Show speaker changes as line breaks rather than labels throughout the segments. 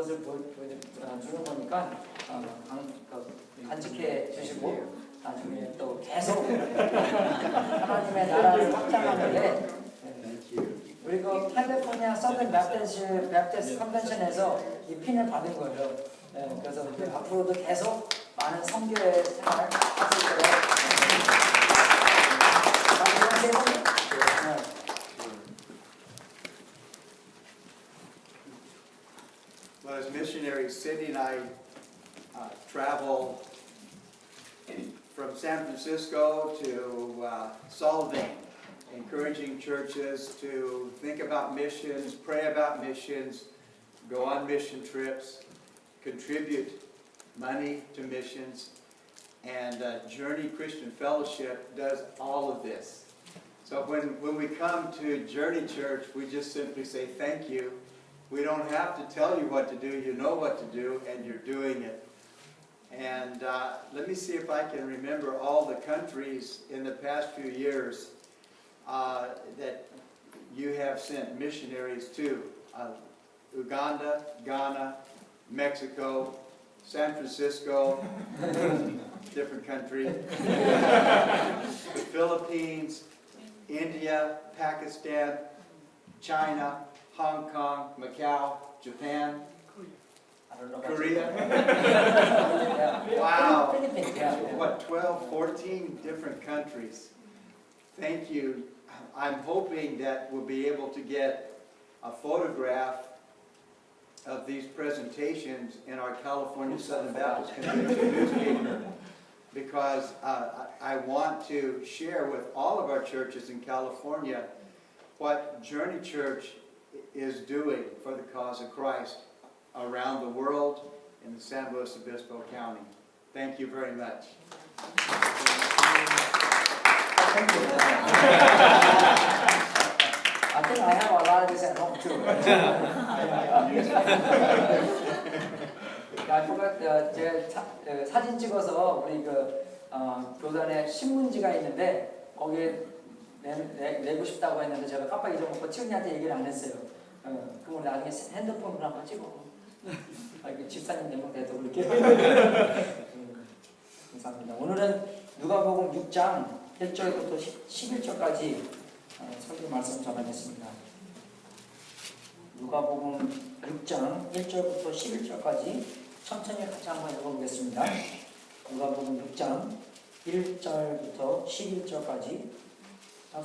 그것을 주는 거니까 간직해 주시고 나중에 또 계속 하나님의 나라를 확장하는데 우리 그 캘리포니아 서든 베프티스트 컨벤션에서 이 핀을 받은 거예요. 그래서 앞으로도 계속 많은 선교의 생활 하실 거예요.
Well, as missionaries, Cindy and I travel from San Francisco to Sullivan, encouraging churches to think about missions, pray about missions, go on mission trips, contribute money to missions, and Journey Christian Fellowship does all of this. So when we come to Journey Church, we just simply say thank you. We don't have to tell you what to do. You know what to do, and you're doing it. And let me see if I can remember all the countries in the past few years that you have sent missionaries to. Uganda, Ghana, Mexico, San Francisco, different country, the Philippines, India, Pakistan, China, Hong Kong, Macau, Japan, Korea. Wow. What, 12, 14 different countries. Thank you. I'm hoping that we'll be able to get a photograph of these presentations in our California Southern Baptist Convention newspaper, because I want to share with all of our churches in California what Journey Church is doing for the cause of Christ around the world in the San Luis Obispo County. Thank you very much.
Thank you. I think I have a lot of this at home too. I forgot, 제 사진 찍어서 우리 교단에 신문지가 있는데 거기에 내고 싶다고 했는데 제가 깜빡 잊어먹고 치훈이한테 얘기를 안 했어요. 그럼 나중에 핸드폰으로 한번 찍어. 집사님 되면 돼도 그렇게. 감사합니다. 오늘은 누가복음 6장 1절부터 11절까지 설교 말씀 전하겠습니다. 누가복음 6장 1절부터 11절까지 천천히 같이 한번 읽어보겠습니다. 누가복음 6장 1절부터 11절까지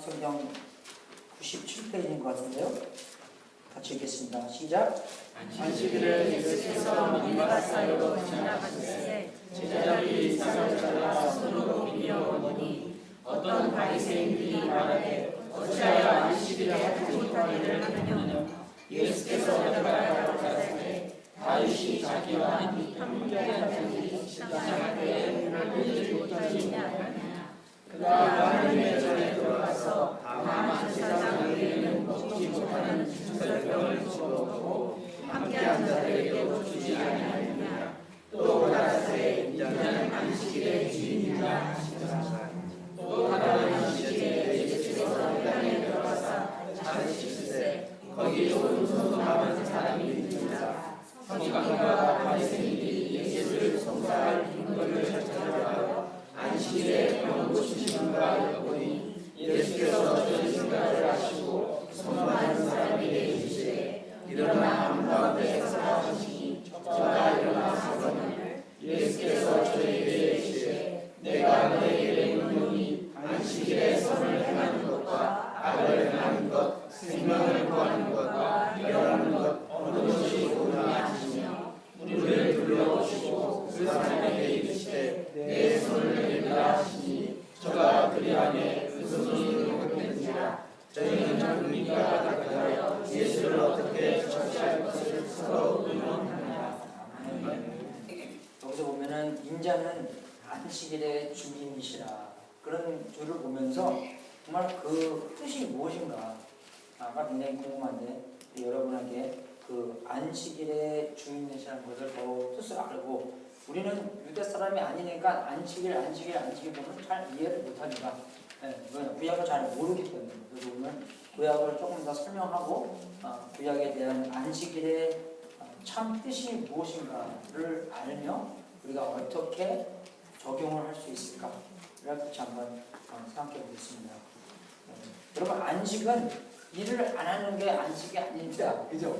성경 97페이지인 것 같은데요. 같이 읽겠습니다. 시작.
안식일에 예수께서 문과 사이로 지나가시되 제자들이 쌍을 잘라 손으로 비벼 먹으니 어떤 바리새인들이 말하되 어찌하여 안식일에 한식거리를 하느냐. 예수께서 대답하여 가라사대 다윗이 자기와 함께하는 식당할 때에 문을 열지 못하느냐. 그가 하나님의 전에 들어가서 다만 세상 의에는 먹지 못하는 진설병을 집어먹고 함께한 자들에게도 주지 아니하느냐. 또 가라사대 이는 안식일의 주인이라 하시더라. 또 다른 안식일에 예수께서 회당에 들어가사 자르시되 거기 좋은 손 많은 사람이 있느니라. 서기관과 바리새인들이 예수를 송사할 근거를 찾으러 안식일에 병 고치시는 바 여보니 예수께서 저희 생각을 하시고 손 많은 사람에게 이르시되 일어나 한가운데 서라 하시니 저가 일어나서는 예수께서 저에게 이르시되 내가 너에게 묻노니 안식일에 선을 행하는 것과 악을 행하는 것 생명을 구하는 것과 멸하는 것 어느 것이 옳으냐 하시며 우리를 불러오시고 그 사람에게 이르시되 내 손을 내밀라 하시니 저가 그리하매 그 손이 회복된지라. 저희는 우리가 답하여 예수를 어떻게 처치할 것을 서로 의논하느냐.
여기서 보면은 인자는 안식일의 주인이시라 그런 줄을 보면서 정말 그 뜻이 무엇인가 아까 굉장히 궁금한데 여러분에게 그 안식일의 주인이시라는 것을 더 뜻을 알고 우리는 유대 사람이 아니니까 안식일 보면 잘 이해를 못하니까 구약을 잘 모르기 때문에 그래서 오늘 구약을 조금 더 설명하고 구약에 대한 안식일의 참 뜻이 무엇인가를 알며 우리가 어떻게 적용을 할 수 있을까? 이렇게 한번 생각해 보겠습니다. 여러분, 안식은 일을 안 하는 게 안식이 아닙니다. 그죠?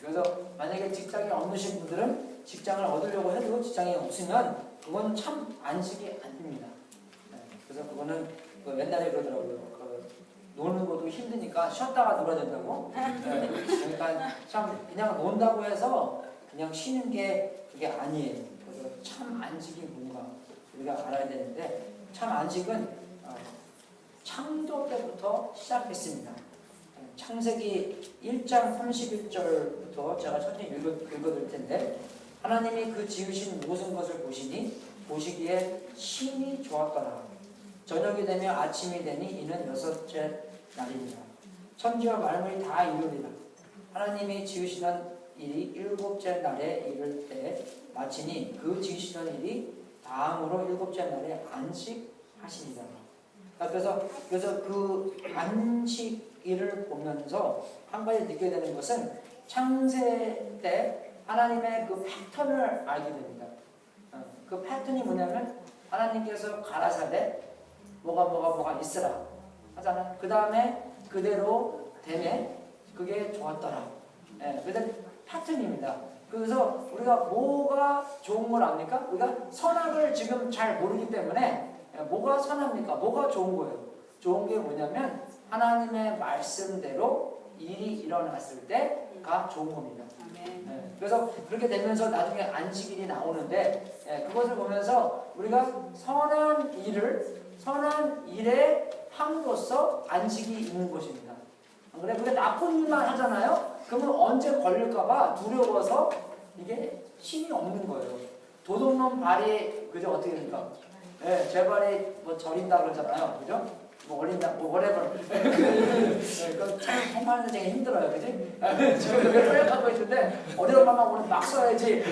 그래서 만약에 직장이 없으신 분들은 직장을 얻으려고 해도 직장이 없으면 그건 참 안식이 아닙니다. 그래서 그거는 옛날에 그러더라고요. 노는 것도 힘드니까 쉬었다가 놀아야 된다고. 그러니까 참 그냥 논다고 해서 그냥 쉬는 게 그게 아니에요. 그래서 참 안식이 뭔가 우리가 알아야 되는데, 참 안식은 창조 때부터 시작했습니다. 창세기 1장 31절부터 제가 천천히 읽어드릴 텐데, 하나님이 그 지으신 모든 것을 보시기에 심히 좋았더라. 저녁이 되며 아침이 되니 이는 여섯째 날입니다. 천지와 만물이 다 이루리라. 하나님이 지으시던 일이 일곱째 날에 이를 때 마치니 그 지으시던 일이 다음으로 일곱째 날에 안식하시니라. 그래서 그 안식일을 보면서 한 가지 느끼게 되는 것은 창세 때 하나님의 그 패턴을 알게 됩니다. 그 패턴이 뭐냐면 하나님께서 가라사대 뭐가 있으라 하잖아요. 그 다음에 그대로 되네 그게 좋았더라. 그게 패턴입니다. 그래서 우리가 뭐가 좋은 걸 압니까? 우리가 선악을 지금 잘 모르기 때문에 뭐가 선합니까? 뭐가 좋은 거예요? 좋은 게 뭐냐면 하나님의 말씀대로 일이 일어났을 때가 좋은 겁니다. 그래서 그렇게 되면서 나중에 안식일이 나오는데, 그것을 보면서 우리가 선한 일의 함으로써 안식이 있는 것입니다. 그래, 우리가 나쁜 일만 하잖아요. 그러면 언제 걸릴까봐 두려워서 이게 힘이 없는 거예요. 도둑놈 발이 그죠 어떻게 됩니까? 제 발이 뭐 저린다 그러잖아요, 그죠? 뭐 올린다, 뭐 whatever. 그 참 통하는 데 되게 힘들어요, 그지? 지금 여기 생각하고 있는데 어디로 가면 오늘 막 써야지.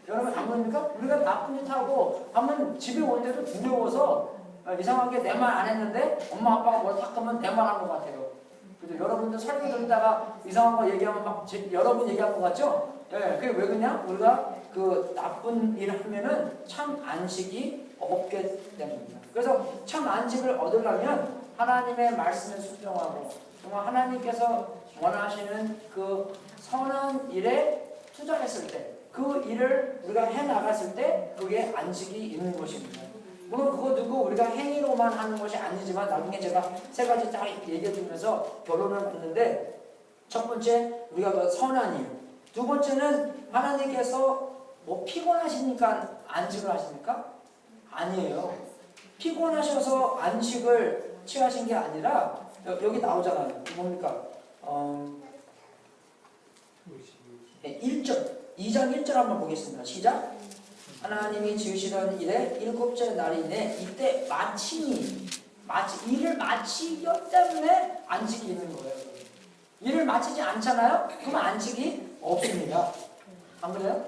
여러분 안 그럽니까? 우리가 나쁜 짓 하고 하면 집에 오는데도 두려워서 이상하게 내 말 안 했는데 엄마 아빠가 뭘 탁 하면 내 말 한 것 같아요. 그죠? 여러분들 설교 듣다가 이상한 거 얘기하면 막 여러분 얘기한 것 같죠? 그게 왜 그러냐? 우리가 그 나쁜 일을 하면은 참 안식이 없게 됩니다. 그래서 참 안식을 얻으려면 하나님의 말씀에 순종하고 정말 하나님께서 원하시는 그 선한 일에 투자했을 때, 그 일을 우리가 해나갔을 때 그게 안식이 있는 것입니다. 물론 그거 두고 우리가 행위로만 하는 것이 아니지만 나중에 제가 세 가지 딱 얘기해 주면서 결론을 냈는데, 첫 번째 우리가 그 선한 일, 두 번째는 하나님께서 뭐 피곤하시니까 안식을 하십니까? 아니에요. 피곤하셔서 안식을 취하신 게 아니라 여기 나오잖아요. 뭡니까? 1절 2장 1절 한번 보겠습니다. 시작. 하나님이 지으시던 일에 일곱째 날이네 이때 일을 마치기 때문에 안식이 있는 거예요. 일을 마치지 않잖아요? 그러면 안식이 없습니다. 안 그래요?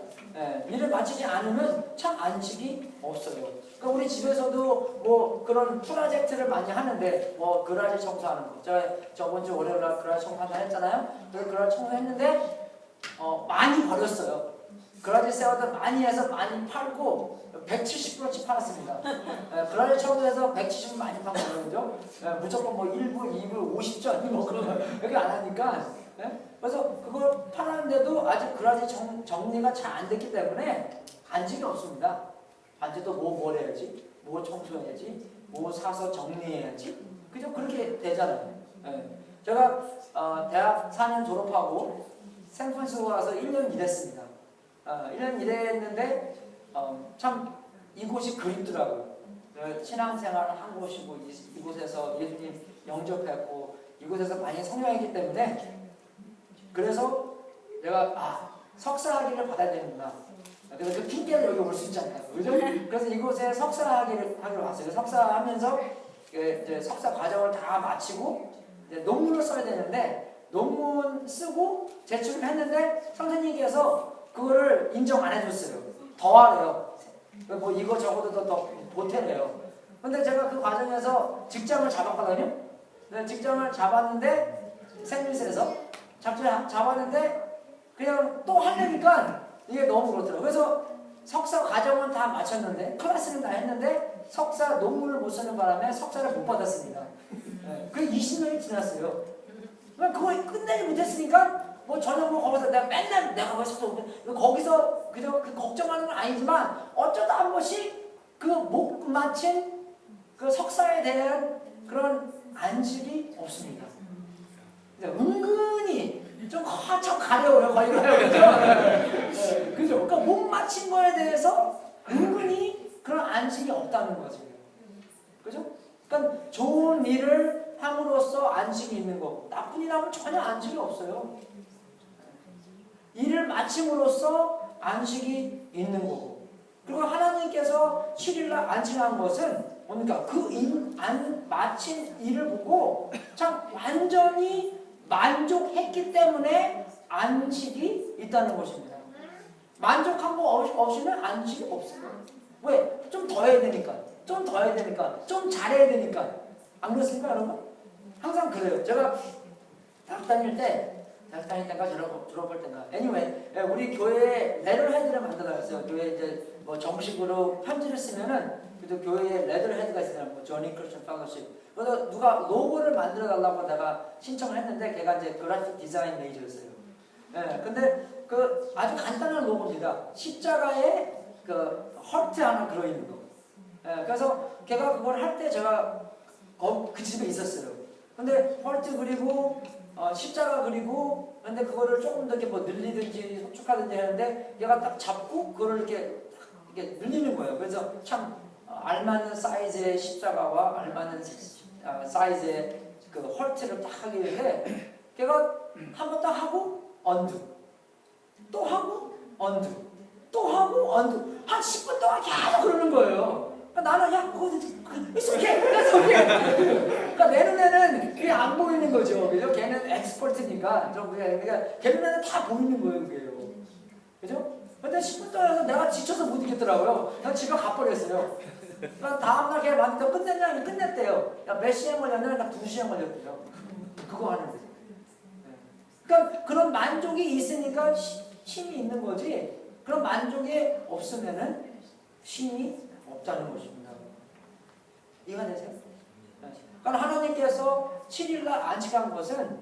일을 마치지 않으면 참 안식이 없어요. 그러니까 우리 집에서도 뭐 그런 프로젝트를 많이 하는데, 뭐 그라지 청소하는 거. 제가 저번 주 월요일 날 그라지 청소한다 했잖아요. 그래서 그라지 청소했는데 많이 버렸어요. 그라지 세워도 많이 해서 많이 팔고 170%치 팔았습니다. 그라지 청소해서 170 많이 판 거죠. 무조건 뭐 1부, 2부, 50전 뭐 그런 거 여기 안 하니까. 그래서 그걸 팔았는데도 아직 그라지 정리가 잘 안 됐기 때문에 안식이 없습니다. 반지도 뭘 해야지, 뭐 청소해야지, 뭐 사서 정리해야지, 그죠? 그렇게 되잖아요. 제가 대학 4년 졸업하고 샌프란시스코 와서 1년 일했습니다. 1년 일했는데 참 이곳이 그립더라고요. 신앙생활을 한 곳이고 이곳에서 예수님 영접했고 이곳에서 많이 성령했기 때문에, 그래서 내가 석사학위를 받아야 되는구나. 그래서 그 핑계를 여기 올 수 있잖아요. 그죠? 그래서 이곳에 석사학위를 하기로 왔어요. 석사하면서 이제 석사 과정을 다 마치고 이제 논문을 써야 되는데, 논문 쓰고 제출을 했는데 선생님께서 그거를 인정 안 해줬어요. 더 하래요. 뭐 이거 적어도 더 보태래요. 근데 제가 그 과정에서 직장을 잡았거든요. 직장을 잡았는데 샌드위치에서 잡았는데 그냥 또 하려니까 이게 너무 그렇더라고요. 그래서 석사 과정은 다 마쳤는데 클래스는 다 했는데 석사 논문을 못 쓰는 바람에 석사를 못 받았습니다. 그 20년이 지났어요. 그러니까 그거 끝내지 못했으니까 뭐 전혀 뭐 거기서 내가 맨날 내가 거기서 그저 그 걱정하는 건 아니지만 어쩌다 한 번씩 그 못 마친 그 석사에 대한 그런 안식이 없습니다. 은근히 좀 참 가려워요, 걸려요, 그죠? 그죠? 그러니까 못 마친 거에 대해서 은근히 그런 안식이 없다는 거죠. 그죠? 그러니까 좋은 일을 함으로써 안식이 있는 거고, 나쁜 일 하면 전혀 안식이 없어요. 일을 마침으로써 안식이 있는 거고, 그리고 하나님께서 7일날 안식한 것은 뭡니까? 마친 일을 보고 참 완전히 만족했기 때문에 안식이 있다는 것입니다. 만족한 거 없이는 안식이 없어요. 왜? 좀 더 해야 되니까, 좀 더 해야 되니까, 좀 잘해야 되니까. 안 그렇습니까, 여러분? 항상 그래요. 제가 대학 다닐 때가 졸업할 때가. anyway, 우리 교회에 레터헤드를 만들어놨어요. 교회 이제 뭐 정식으로 편지를 쓰면은 그래도 교회에 레터헤드가 있어요. 뭐 조니 크리스천 펠로십. 그래서 누가 로고를 만들어 달라고 내가 신청을 했는데 걔가 이제 그래픽 디자인 메이저였어요. 근데 그 아주 간단한 로고입니다. 십자가에 그 헐트 하나 그려 있는 거. 그래서 걔가 그걸 할 때 제가 그 집에 있었어요. 근데 헐트 그리고 십자가 그리고 근데 그거를 조금 더 이렇게 뭐 늘리든지 소축하든지 하는데 얘가 딱 잡고 그거를 이렇게 늘리는 거예요. 그래서 참 알맞는 사이즈의 십자가와 알맞는 사이즈의 그 헐트를 딱 하기 위해 걔가 한 번 딱 하고 언두, 또 하고 언두, 또 하고 언두 한 10분 동안 계속 그러는 거예요. 그러니까 나는 야 그거 익숙해. 그러니까 내 눈에는 그게 안 보이는 거죠. 그죠? 걔는 엑스퍼트니까 그러니까 걔 눈에는 다 보이는 거예요, 그게요. 그죠? 근데 10분 동안 해서 내가 지쳐서 못 이겼더라고요. 그냥 집에 가버렸어요. 그러니까 다음날 걔 만들어 끝냈냐? 끝냈대요. 야, 몇 시간 걸렸냐? 나 2시간 걸렸대요. 그거 하는데. 그러니까 그런 만족이 있으니까 힘이 있는 거지. 그런 만족이 없으면은 힘이 없다는 것입니다. 이해가 되세요? 그러니까 하나님께서 7일날 안식한 것은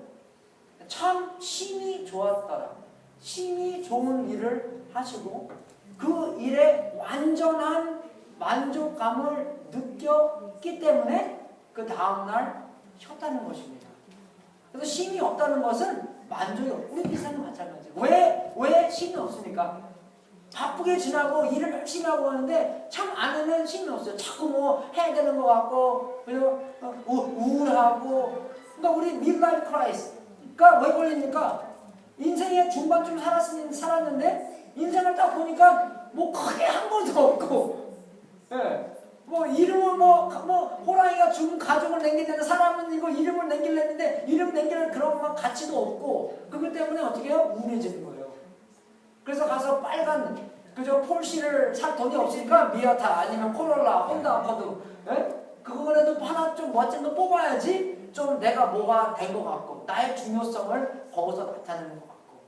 참 힘이 좋았더라. 힘이 좋은 일을 하시고 그 일에 완전한 만족감을 느꼈기 때문에 그 다음날 쉬었다는 것입니다. 그래서 힘이 없다는 것은 만족이 없고 우리 비슷한 거 마찬가지예요. 왜 힘이 없습니까? 바쁘게 지나고 일을 열심히 하고 하는데 참 안에는 힘이 없어요. 자꾸 뭐 해야 되는 것 같고 그리고 우울하고 그러니까 우리 midlife crisis.가 왜 걸립니까? 인생의 중반쯤 살았는데 인생을 딱 보니까 뭐 크게 한 것도 없고 뭐 이름을 뭐 호랑이가 죽은 가족을 남기려는 사람은 이거 이름을 남기려는데 이름 남기는 그런 가치도 없고 그것 때문에 어떻게 해요? 우울해지는 거예요. 그래서 가서 빨간 그저 폴시를 살 돈이 없으니까 미아타 아니면 코롤라, 혼다, 아파도 그거라도 하나 좀 멋진 거 뽑아야지 좀 내가 뭐가 된 것 같고 나의 중요성을 거기서 나타내는 것 같고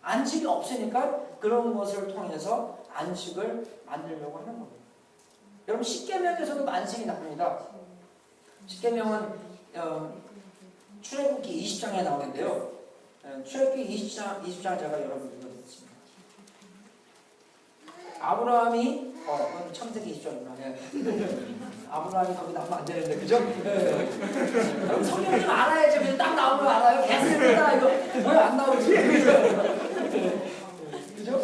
안식이 없으니까 그런 것을 통해서 안식을 만들려고 하는 겁니다. 여러분 십계명에서도 안식이 나옵니다. 십계명은 출애굽기 20장에 나오는데요. 출애굽기 20장 제가 여러분 읽어드리겠습니다. 아브라함이 그건 창세기 20장이구나. 아브라함이 거기 나오면 안 되는데 그죠? 여러분 성경 좀 알아야죠. 그냥 딱 나오면 알아요. 개새끼다 이거 왜 안 나오지? 그죠?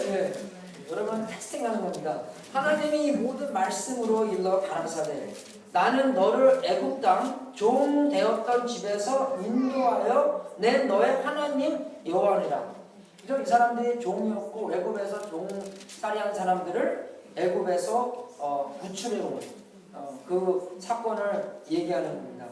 여러분 테스팅하는 겁니다. 하나님이 모든 말씀으로 일러 가라사대 나는 너를 애굽 땅 종 되었던 집에서 인도하여 낸 너의 하나님 여호와니라. 그죠? 이 사람들이 종이었고 애굽에서 종살이한 사람들을 애굽에서 구출해 온 그 사건을 얘기하는 겁니다.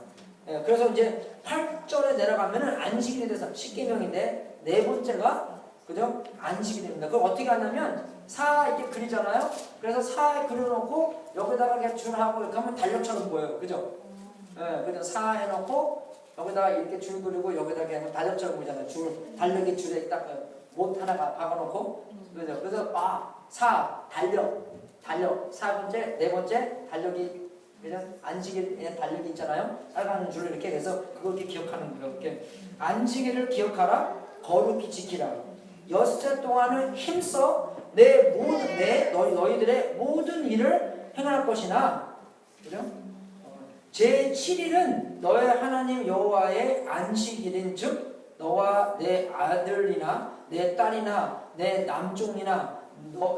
그래서 이제 8절에 내려가면은 안식일에 대해서 십계명인데 네 번째가 그죠? 안식이 됩니다. 그걸 어떻게 하냐면 사 이렇게 그리잖아요. 그래서 사에 그려놓고 여기다가 이렇게 줄하고 이렇게 하면 달력처럼 보여요. 그죠? 그래서 사 해놓고 여기다가 이렇게 줄 그리고 여기다가 그냥 다저처럼 보잖아요. 줄 달력이 줄에 딱 못 하나 박아놓고 그래서 사 달력 4번째 4번째 달력이 그냥 안식일 달력이 있잖아요. 빨간 줄로 이렇게 해서 그걸 이렇게 기억하는 거예요. 이렇게 안식일을 기억하라 거룩히 지키라. 엿새 동안은 힘써 내 모든 너희들의 모든 일을 행할 것이나 그죠? 제7일은 너의 하나님 여호와의 안식일인즉 너와 내 아들이나 내 딸이나 내 남종이나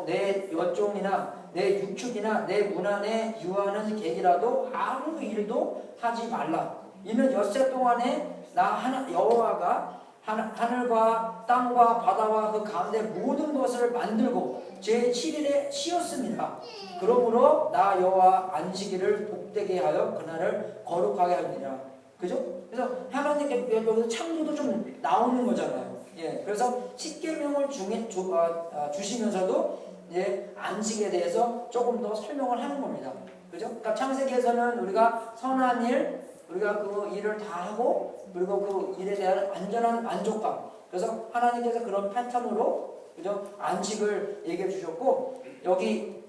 내 여종이나 내 육축이나 내 문안에 유하는 객이라도 아무 일도 하지 말라. 이는 엿새 동안에 나 여호와가 하늘과 땅과 바다와 그 가운데 모든 것을 만들고 제7일에 쉬었습니다. 그러므로 나 여호와 안식일을 복되게 하여 그날을 거룩하게 합니다. 그죠? 그래서 하나님께 여기서 창조도 좀 나오는 거잖아요. 예, 그래서 십계명을 주시면서도 안식에 대해서 조금 더 설명을 하는 겁니다. 그죠? 그러니까 창세기에서는 우리가 선한 일, 우리가 그 일을 다 하고 그리고 그 일에 대한 안전한 만족감. 그래서 하나님께서 그런 패턴으로 그죠? 안식을 얘기해 주셨고 여기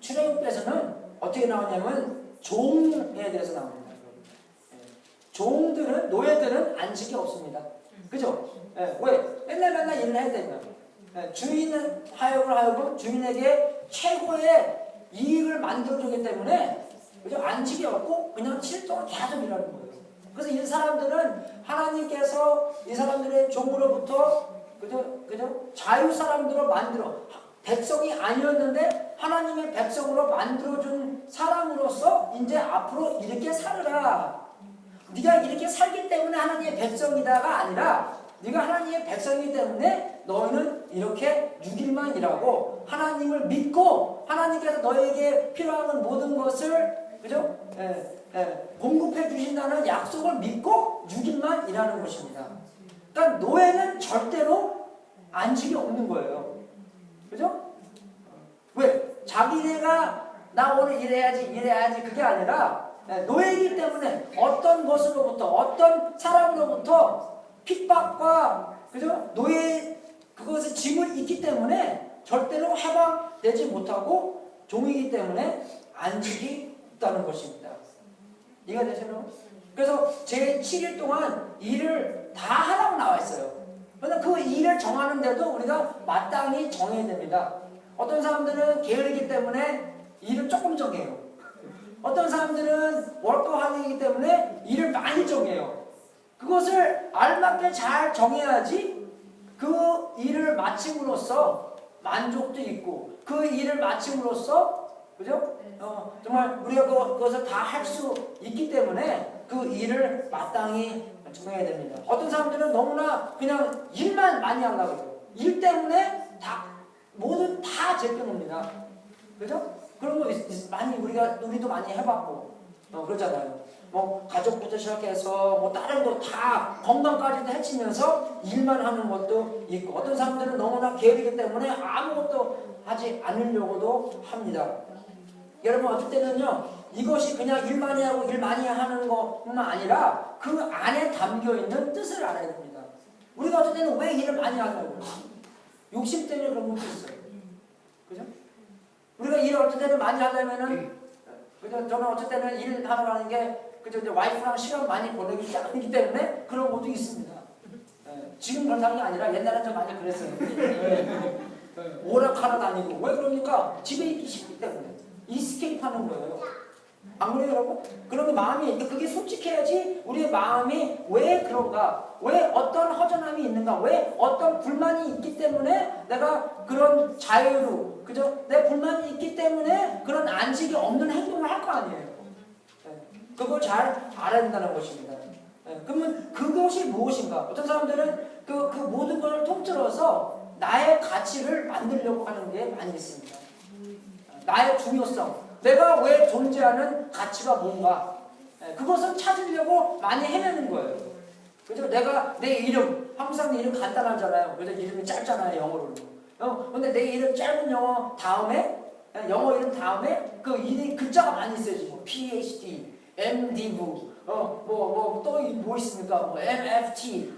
출애굽에서는 어떻게 나오냐면 종에 대해서 나옵니다. 종들은 노예들은 안식이 없습니다. 그죠? 왜? 맨날 일을 해야 되면 주인은 하여금 주인에게 최고의 이익을 만들어주기 때문에 그죠? 안식이 없고 그냥 7동안 계속 일하는 거예요. 그래서 이 사람들은 하나님께서 이 사람들의 종으로부터 그죠? 자유 사람들로 만들어 백성이 아니었는데 하나님의 백성으로 만들어준 사람으로서 이제 앞으로 이렇게 살으라. 네가 이렇게 살기 때문에 하나님의 백성이다가 아니라 네가 하나님의 백성이기 때문에 너희는 이렇게 6일만 일하고 하나님을 믿고 하나님께서 너에게 필요한 모든 것을 그죠? 공급해 주신다는 약속을 믿고 6일만 일하는 것입니다. 그러니까 노예는 절대로 안식이 없는 거예요. 그죠? 왜? 자기네가 나 오늘 일해야지 그게 아니라 노예이기 때문에 어떤 것으로부터 어떤 사람으로부터 핍박과 그죠? 노예 그것의 짐을 있기 때문에 절대로 해방되지 못하고 종이기 때문에 안식이 없다는 것입니다. 이해가 되세요? 그래서 제7일 동안 일을 다 하라고 나와 있어요. 그런데 그 일을 정하는데도 우리가 마땅히 정해야 됩니다. 어떤 사람들은 게으르기 때문에 일을 조금 정해요. 어떤 사람들은 워커홀릭이기 때문에 일을 많이 정해요. 그것을 알맞게 잘 정해야지 그 일을 마침으로써 만족도 있고 그 일을 마침으로써 그죠? 정말 우리가 그것을 다 할 수 있기 때문에 그 일을 마땅히 정해야 됩니다. 어떤 사람들은 너무나 그냥 일만 많이 하려고 해요. 일 때문에 모든 다 제껴놓습니다. 그죠? 그런 거 많이 우리도 많이 해봤고 그러잖아요. 뭐 가족부터 시작해서 뭐 다른 거 다 건강까지도 해치면서 일만 하는 것도 있고 어떤 사람들은 너무나 게으르기 때문에 아무것도 하지 않으려고도 합니다. 여러분 어떨 때는요 이것이 그냥 일 많이 하고 일 많이 하는 것뿐만 아니라 그 안에 담겨있는 뜻을 알아야 됩니다. 우리가 어떨 때는 왜 일을 많이 하냐고 욕심 때문에 그런 것도 있어요. 그죠? 우리가 일을 어떨 때는 많이 하려면은 그죠? 저는 어떨 때는 일 하러 가는 게 그죠? 이제 와이프랑 시간 많이 보내기 않기 때문에 그런 것도 있습니다. 지금 그렇다는 게 아니라 옛날엔 좀 많이 그랬어요. 오락하러 다니고 왜 그럽니까? 집에 있기 싫기 때문에 이스케이프 하는 거예요. 안 그래요 여러분? 그러면 마음이 그게 솔직해야지 우리의 마음이 왜 그런가? 왜 어떤 허전함이 있는가? 왜 어떤 불만이 있기 때문에 내가 그런 자유로 그죠? 내 불만이 있기 때문에 그런 안식이 없는 행동을 할 거 아니에요. 그걸 잘 알아야 된다는 것입니다. 그러면 그것이 무엇인가? 어떤 사람들은 그 모든 것을 통틀어서 나의 가치를 만들려고 하는 게 많이 있습니다. 나의 중요성, 내가 왜 존재하는 가치가 뭔가 그것을 찾으려고 많이 헤매는 거예요. 그죠? 내가 내 이름, 한국 사람들 이름 간단하잖아요. 그래서 이름이 짧잖아요, 영어로. 근데 내 이름 짧은 영어 이름 다음에 그 이름 글자가 많이 있어요. 지금 PhD, MDiv, 또 뭐 있습니까? 뭐 MFT,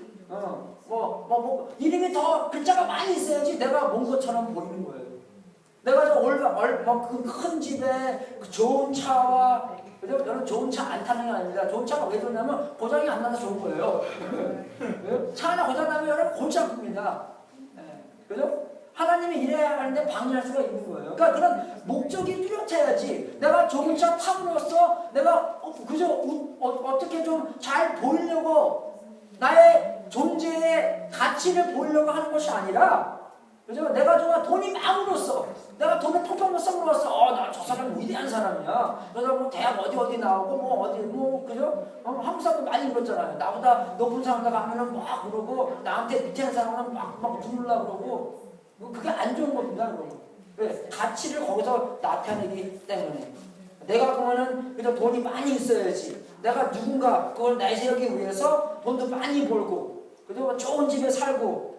이름이 더 글자가 많이 있어야지 내가 뭔 것처럼 보이는 거예요. 내가 큰 집에 그 좋은 차와, 그죠? 여러분 좋은 차 안 타는 게 아닙니다. 좋은 차가 왜 좋냐면 고장이 안 나서 좋은 거예요. 차 하나 고장 나면 여러분 골치 아픕니다. 그죠? 하나님이 이래야 하는데 방해할 수가 있는 거예요. 그러니까 그런 목적이 뚜렷해야지. 내가 좋은 차 탐으로써 내가 어떻게 좀 잘 보이려고 나의 존재의 가치를 보이려고 하는 것이 아니라, 그죠? 내가 정말 돈이 많으로써, 내가 돈을 펑펑 써 나 저 사람 위대한 사람이야. 저 사람 대학 어디 나오고 그죠? 한국 사람도 많이 그렇잖아요. 나보다 높은 사람들 가면은 막 그러고 나한테 밑에 있는 사람은 막 누르려고 그러고. 그게 안 좋은 겁니다, 여러분. 왜? 가치를 거기서 나타내기 때문에. 내가 그러면은 그저 돈이 많이 있어야지. 내가 누군가 그걸 내세우기 위해서 돈도 많이 벌고, 그죠? 좋은 집에 살고,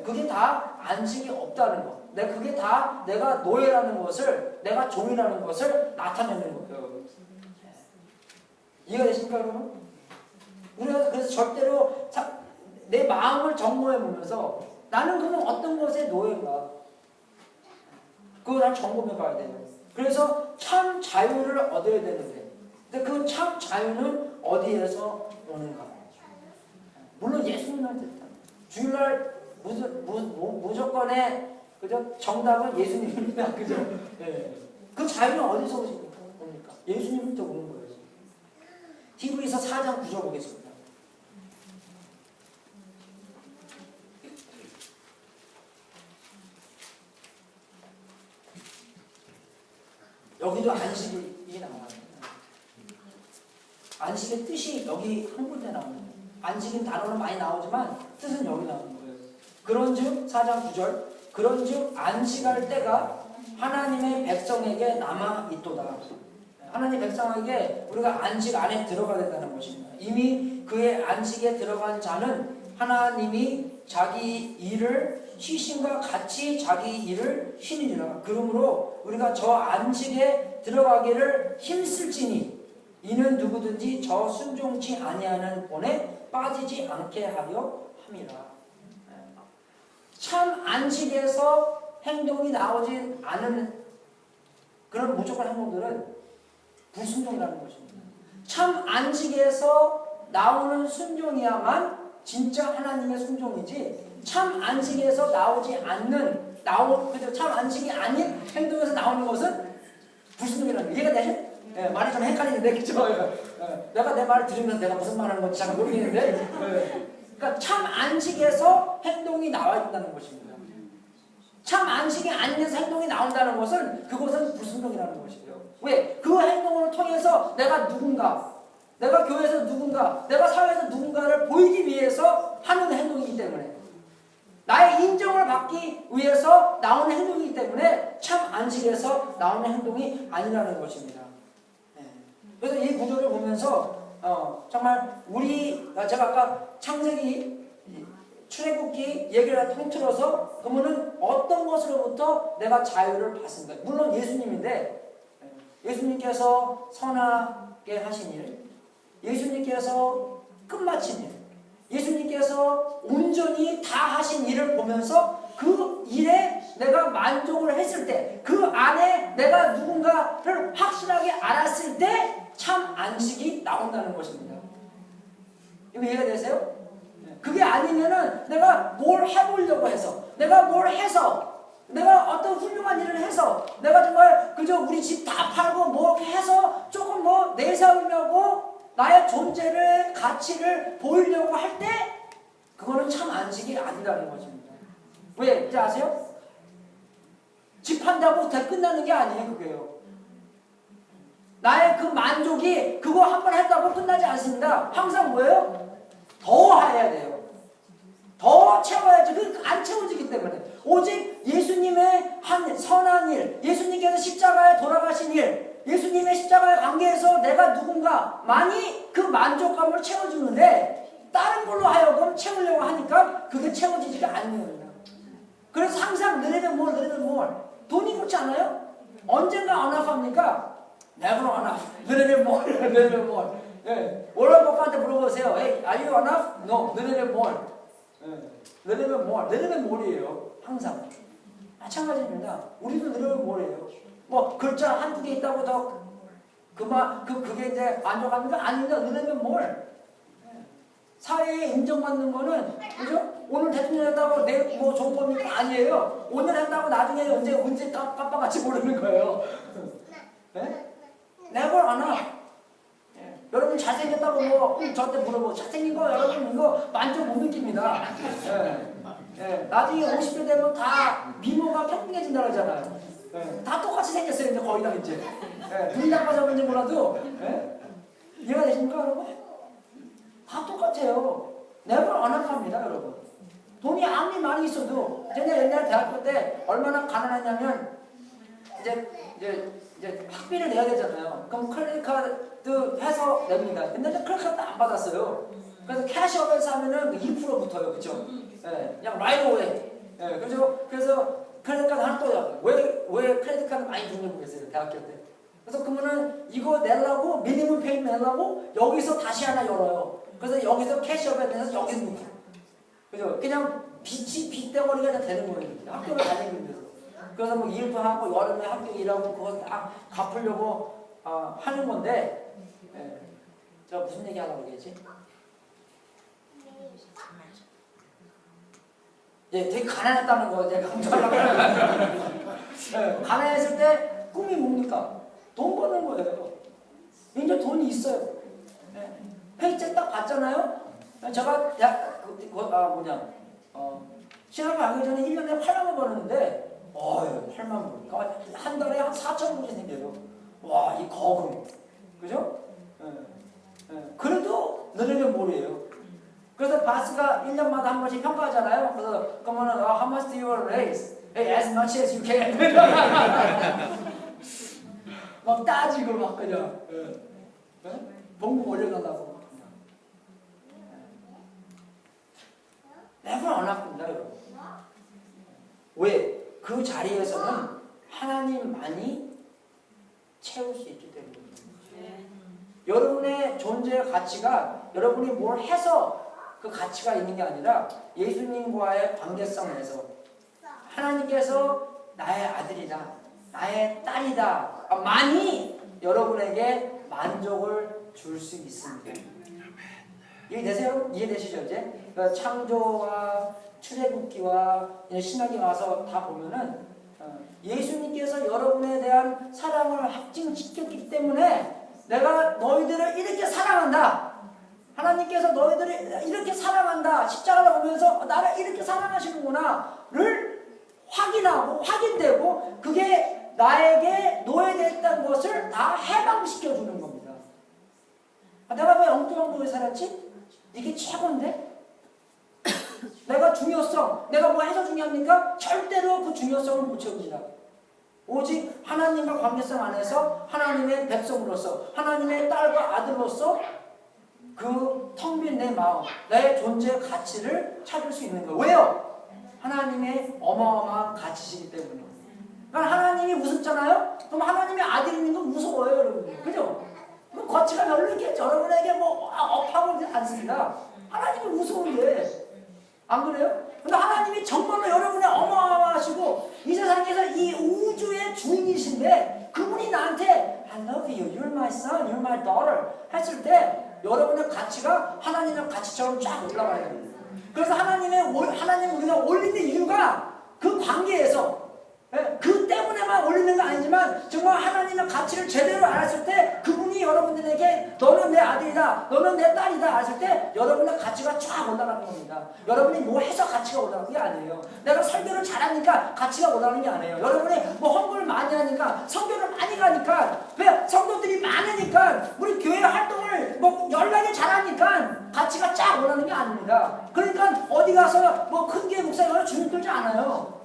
그게 다 안식이 없다는 거. 그게 다 내가 노예라는 것을, 내가 종이라는 것을 나타내는 거예요. 이해가 되십니까, 여러분? 우리가 그래서 절대로 내 마음을 점검해 보면서 나는 그러면 어떤 것의 노예인가? 그걸 난 점검해 봐야 돼요. 그래서 참 자유를 얻어야 되는데, 근데 그 참 자유는 어디에서 오는가? 물론 예수님한테 있다. 주일날 무조건의 그죠? 정답은 예수님입니다. 그죠? 그 자유는 어디서 옵니까? 예수님부터 오는 거예요. 히브리서 4장 9절 보겠습니다. 여기도 안식이 나와요. 안식의 뜻이 여기 한 군데 나옵니다. 안식인 단어는 많이 나오지만 뜻은 여기 나오는 거예요. 그런즉 4장 9절 그런즉 안식할 때가 하나님의 백성에게 남아 있도다. 하나님 백성에게 우리가 안식 안에 들어가야 된다는 것입니다. 이미 그의 안식에 들어간 자는 하나님이 자기 일을 시신과 같이 자기 일을 쉬니라. 그러므로 우리가 저 안식에 들어가기를 힘쓸지니 이는 누구든지 저 순종치 아니하는 본에 빠지지 않게 하려 함이라. 참 안식에서 행동이 나오지 않은 그런 무조건 행동들은 불순종이라는 것입니다. 참 안식에서 나오는 순종이야만 진짜 하나님의 순종이지, 참 안식에서 나오지 않는 참 안식이 아닌 행동에서 나오는 것은 불순종이라는 거예요. 이해가 되죠? 말이 좀 헷갈리는데, 그죠? 내가 내 말을 들으면 내가 무슨 말하는 건지 잘 모르겠는데, 그러니까 참 안식에서 행동이 나와 있다는 것입니다. 참 안식이 아니면서 행동이 나온다는 것은 그것은 불순종이라는 것이에요. 왜? 그 행동을 통해서 내가 누군가, 내가 교회에서 누군가, 내가 사회에서 누군가를 보이기 위해서 하는 행동이기 때문에, 나의 인정을 받기 위해서 나오는 행동이기 때문에 참 안식에서 나오는 행동이 아니라는 것입니다. 그래서 이 구조를 보면서 정말 제가 아까 창세기 출애굽기 얘기를 통틀어서 그러면은 어떤 것으로부터 내가 자유를 받습니까? 물론 예수님인데, 예수님께서 선하게 하신 일, 예수님께서 끝마친 일, 예수님께서 온전히 다 하신 일을 보면서 그 일에 내가 만족을 했을 때, 그 안에 내가 누군가를 확실하게 알았을 때 참 안식이 나온다는 것입니다. 이거 이해가 되세요? 그게 아니면은 내가 뭘 해보려고 해서, 내가 뭘 해서, 내가 어떤 훌륭한 일을 해서, 내가 정말 그저 우리 집 다 팔고 뭐 해서 조금 뭐 내세우려고 나의 존재를, 가치를 보이려고 할 때 그거는 참 안식이 아니라는 것입니다. 왜? 이제 아세요? 집 한다고 다 끝나는 게 아니에요. 그게요. 나의 그 만족이 그거 한 번 했다고 끝나지 않습니다. 항상 뭐예요? 더 해야 돼요. 더 채워야지. 안 채워지기 때문에. 오직 예수님의 한 선한 일, 예수님께서 십자가에 돌아가신 일, 예수님의 십자가의 관계에서 내가 누군가 많이 그 만족감을 채워주는데, 다른 걸로 하여금 채우려고 하니까 그게 채워지지가 않는 겁니다. 그래서 항상 늘리면 뭘 돈이 그렇지 않아요? 언젠가 안 아프합니까? Never enough. 늘리면 뭘. 예. 워런 버핏한테 물어보세요. Hey, are you enough? No. 너네는 more. 예. 너네는 more. 너네는 more이에요. 항상. 마찬가지입니다. 우리도 너네는 more이에요. 뭐 글자 한두 개 있다고 더 그게 이제 만족하는 거 아닙니다. 너네는 more. 사회에 인정받는 거는 그죠? 오늘 대통령 했다고 내일 뭐 좋은 겁니까? 아니에요. 오늘 했다고 나중에 언제 깜빡같이 모르는 거예요. 네? never enough. 예. 여러분 잘생겼다고 뭐 저한테 물어보고 잘생긴 거 여러분 이거 만족 못 느낍니다. 예. 예. 나중에 50대 되면 다 미모가 평등해진다 그러잖아요. 예. 다 똑같이 생겼어요 이제 거의 다 이제. 예. 눈이 나빠졌는지 몰라도 예? 이해가 되십니까 여러분? 다 똑같아요. never enough합니다, 여러분. 돈이 아무리 많이 있어도 제가 옛날 대학교 때 얼마나 가난했냐면 이제 학비를 내야 되잖아요. 그럼 크레딧 카드 해서 냅니다. 근데 크레딧 카드 안 받았어요. 그래서 캐시업에서 하면은 2% 붙어요, 그렇죠? 예, 그냥 right away. 예, 그래서 크레딧 카드 하나 또요. 왜 크레딧 카드 많이 주는지 모르겠어요, 대학교 때. 그래서 그러면은 이거 내려고 미니멈 페이 내려고 여기서 다시 하나 열어요. 그래서 여기서 캐시업에 대해서 여기서 묻고. 그죠? 그냥 빚대머리가 되는 거예요. 학교를 다니면서. 그래서 뭐 일도 하고 여름에 학교 일하고 그거 다 갚으려고 하는 건데. 예. 제가 무슨 얘기 하려고 그러겠지? 예, 되게 가난했다는 거 제가 강조하려고 예, 가난했을 때 꿈이 뭡니까? 돈 버는 거예요. 이제 돈이 있어요. 예. 페이체 딱 받잖아요. 제가 시합을 가기 전에 1년에 8만 원 버는데 8만 원. 그러니까 한 달에 한 4천 원이 생겨요. 와, 이 거금. 그죠? 예. 예. 그래도 너네는 뭐래요? 그래서 바스가 1년마다 한 번씩 평가하잖아요. 그래서 그러면은 how much do you raise? Hey, as much as you can. 막 따지고 막 그냥 봉급 올려달라고. never enough입니다, 여러분. 왜? 그 자리에서는 하나님만이 채울 수 있기 때문입니다. 여러분의 존재의 가치가 여러분이 뭘 해서 그 가치가 있는 게 아니라 예수님과의 관계성에서 하나님께서 나의 아들이다, 나의 딸이다 많이 여러분에게 만족을 줄 수 있습니다. 이해되세요? 이해되시죠? 이제 창조와 출애굽기와 신학이 와서 다 보면은 예수님께서 여러분에 대한 사랑을 확증시켰기 때문에 내가 너희들을 이렇게 사랑한다. 하나님께서 너희들을 이렇게 사랑한다. 십자가를 보면서 나를 이렇게 사랑하시는구나를 확인하고 확인되고 그게 나에게 노예됐다는 것을 다 해방시켜 주는 겁니다. 내가 왜 엉뚱한 곳에 살았지? 이게 최고인데? 내가 중요성, 내가 뭐 해서 중요합니까? 절대로 그 중요성을 못 채웁니다. 오직 하나님과 관계성 안에서 하나님의 백성으로서 하나님의 딸과 아들로서 그 텅 빈 내 마음, 내 존재의 가치를 찾을 수 있는 거예요. 왜요? 하나님의 어마어마한 가치시기 때문에. 그러니까 하나님이 무섭잖아요? 그럼 하나님의 아들인 건 무서워요, 여러분. 그죠? 그 가치가 별로 이렇게 여러분에게 뭐 업하고 있지 않습니다. 하나님이 무서운데. 안 그래요? 근데 하나님이 정말로 여러분의 어마어마하시고 이 세상에서 이 우주의 주인이신데 그분이 나한테 I love you, you're my son, you're my daughter 했을 때 여러분의 가치가 하나님의 가치처럼 쫙 올라가야 됩니다. 그래서 하나님 우리가 올리는 이유가 그 관계에서 그 때문에만 올리는 거 아니지만 정말 하나님의 가치를 제대로 알았을 때 그분이 여러분들에게 너는 내 아들이다, 너는 내 딸이다 했을 때 여러분의 가치가 쫙 올라가는 겁니다. 여러분이 뭐 해서 가치가 올라가는 게 아니에요. 내가 설교를 잘하니까 가치가 올라가는 게 아니에요. 여러분이 뭐 헌금을 많이 하니까 성교를 많이 가니까 왜 성도들이 많으니까 우리 교회 활동을 뭐 연락이 잘하니까 가치가 쫙 올라가는 게 아닙니다. 그러니까 어디 가서 뭐 큰 교회 목사가 주눅 들지 않아요.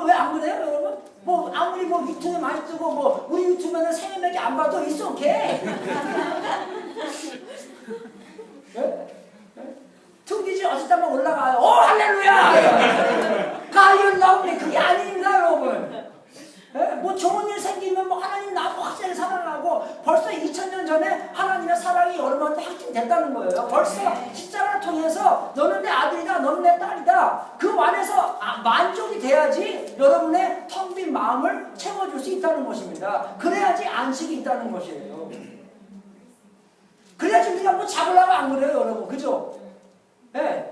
왜 안 그래요, 여러분? 뭐 아무리 뭐 유튜브에 많이 뜨고 뭐 우리 유튜브에는 3명밖에 안 봐도 it's okay. 튕기지 어쨌든 올라가요. 오 할렐루야. God you love me. 그게 아닙니다, 여러분. 뭐 좋은 일 생기면 뭐 하나님 나하고 확실히 사랑하고 벌써 2000년 전에 하나님의 사랑이 여러분 거예요. 벌써 십자가를 통해서 너는 내 아들이다, 너는 내 딸이다. 그 안에서 만족이 돼야지 여러분의 텅 빈 마음을 채워줄 수 있다는 것입니다. 그래야지 안식이 있다는 것이에요. 그래야지 우리가 뭐 잡으려고 안 그래요, 여러분. 그죠? 네.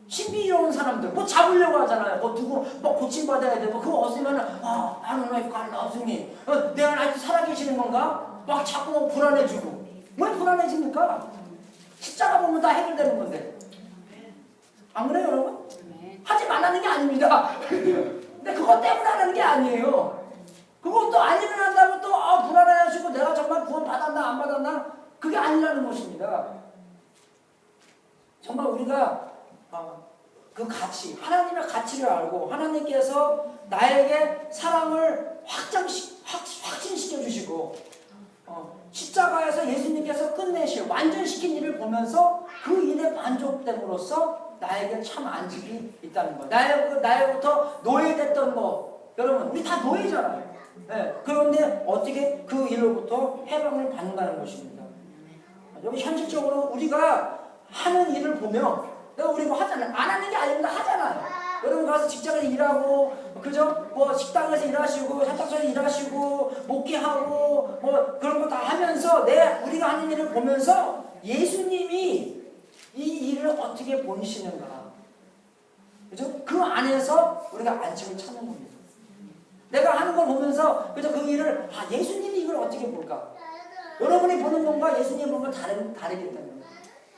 신비로운 사람들 뭐 잡으려고 하잖아요. 뭐 누구 뭐 고침받아야 돼. 뭐 그거 없으면은 I don't know if God loves me. 내가 아직도 살아계시는 건가? 막 자꾸 뭐 불안해지고. 왜 불안해집니까? 십자가 보면 다 해결되는 건데. 안 그래요, 여러분? 하지 말라는 게 아닙니다. 근데 그것 때문에 하는 게 아니에요. 그것도 안 일어난다고 또 불안해하시고 내가 정말 구원 받았나 안 받았나 그게 아니라는 것입니다. 정말 우리가 그 가치, 하나님의 가치를 알고 하나님께서 나에게 사랑을 확신시켜 주시고 십자가에서 예수님께서 끝내시고 완전시킨 일을 보면서 그 일에 만족됨으로써 나에게 참 안식이 있다는 것. 나에게부터 노예됐던 거. 여러분 우리 다 노예잖아요. 네. 그런데 어떻게 그 일로부터 해방을 받는다는 것입니다. 여기 현실적으로 우리가 하는 일을 보면 내가 우리 뭐 하잖아요. 안 하는 게 아닙니다. 하잖아요. 여러분 가서 직장에서 일하고, 그죠? 뭐 식당에서 일하시고, 세탁소에서 일하시고, 목회하고, 뭐 그런 거 다 하면서 우리가 하는 일을 보면서 예수님이 이 일을 어떻게 보시는가. 그죠? 그 안에서 우리가 안식을 찾는 겁니다. 내가 하는 걸 보면서, 그죠? 그 일을, 예수님이 이걸 어떻게 볼까? 여러분이 보는 건가 예수님이 보는 건 다르기 때문에.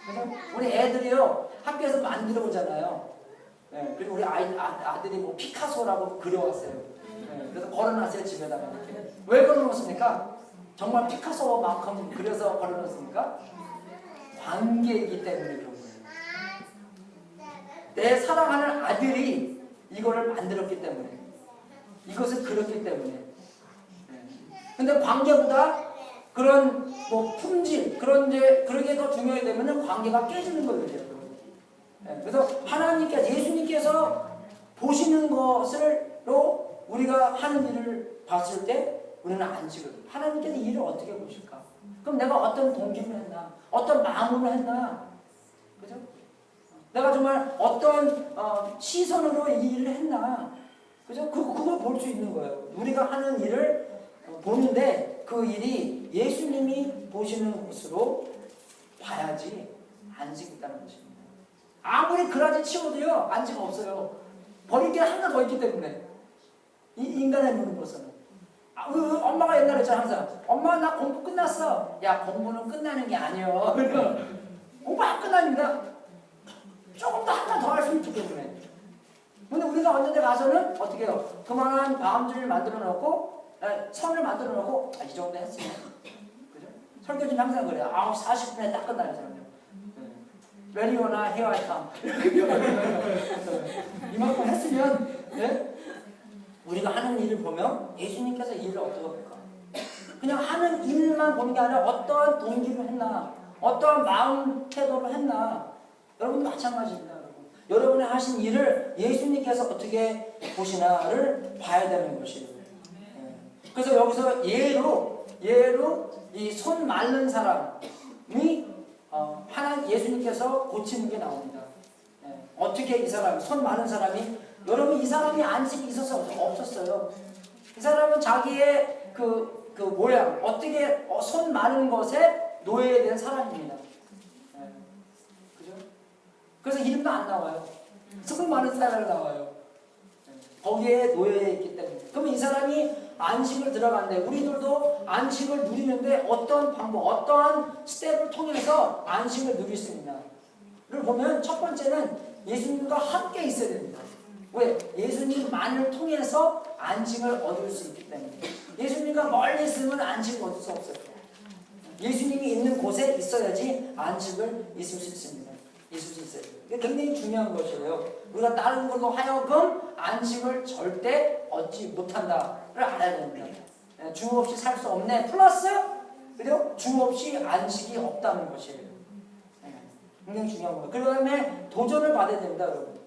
그래서 우리 애들이요 학교에서 만들어 보잖아요. 네, 그리고 우리 아들이 뭐 피카소라고 그려왔어요. 네, 그래서 걸어놨어요 집에다가. 이렇게. 왜 걸어놓습니까? 정말 피카소만큼 그려서 걸어놓습니까? 관계이기 때문에 그런 거예요. 내 사랑하는 아들이 이거를 만들었기 때문에, 이것을 그렸기 때문에. 근데 관계보다 그런 뭐 품질 그런 게 더 중요하게 되면은 관계가 깨지는 거예요. 그래서 하나님께서 예수님께서 보시는 것으로 우리가 하는 일을 봤을 때 우리는 안식을. 하나님께서 이 일을 어떻게 보실까? 그럼 내가 어떤 동기로 했나? 어떤 마음으로 했나? 그죠? 내가 정말 어떤 시선으로 이 일을 했나? 그죠? 그걸 볼 수 있는 거예요. 우리가 하는 일을 보는데 그 일이 예수님이 보시는 것으로 봐야지 안식이 있다는 것입니다. 아무리 그라지 치워도요 안식 없어요. 버릴 게 하나 더 있기 때문에. 이 인간의 눈을 벗어는. 엄마가 옛날에 했잖아 항상. 엄마 나 공부 끝났어. 야 공부는 끝나는 게 아니여. 그러니까 공부 안 끝납니다. 조금 더 하나 더 할 수 있기 때문에. 근데 우리가 어느 데 가서는 어떻게 해요? 그만한 마음들을 만들어 놓고 선을 만들어 놓고 이 정도 했으면. 그죠? 설교지는 항상 그래요. 9시 40분에 딱 끝나는 사람이요. 레디오나 헤어 아이탐 이만큼 했으면 우리가 하는 일을 보면 예수님께서 이 일을 어떻게 볼까? 그냥 하는 일만 보는 게 아니라 어떠한 동기로 했나, 어떠한 마음 태도로 했나. 여러분도 마찬가지입니다. 여러분이 하신 일을 예수님께서 어떻게 보시나를 봐야 되는 것이에요. 그래서 여기서 예로 이 손 마른 사람이 예수님께서 고치는 게 나옵니다. 어떻게 이 사람, 손 마른 사람이, 여러분 이 사람이 안식이 있어서 없었어요. 이 사람은 자기의 그 모양, 어떻게 손 마른 것에 노예된 사람입니다. 그죠? 그래서 이름도 안 나와요. 손 마른 사람이 나와요. 거기에 노예에 있기 때문에. 그러면 이 사람이 안식을 들어간대. 우리들도 안식을 누리는데 어떤 방법, 어떠한 스텝을 통해서 안식을 누릴 수 있나를 보면 첫 번째는 예수님과 함께 있어야 됩니다. 왜? 예수님만을 통해서 안식을 얻을 수 있기 때문에. 예수님과 멀리 있으면 안식을 얻을 수 없어요. 예수님이 있는 곳에 있어야지 안식을 있을 수 있습니다. 있을 수 있어요. 이게 굉장히 중요한 것이에요. 우리가 다른 걸로 하여금 안식을 절대 얻지 못한다를 알아야 됩니다. 주 없이 살 수 없네. 플러스 그리고 주 없이 안식이 없다는 것이에요. 굉장히 중요한 거예요. 그 다음에 도전을 받아야 됩니다, 여러분.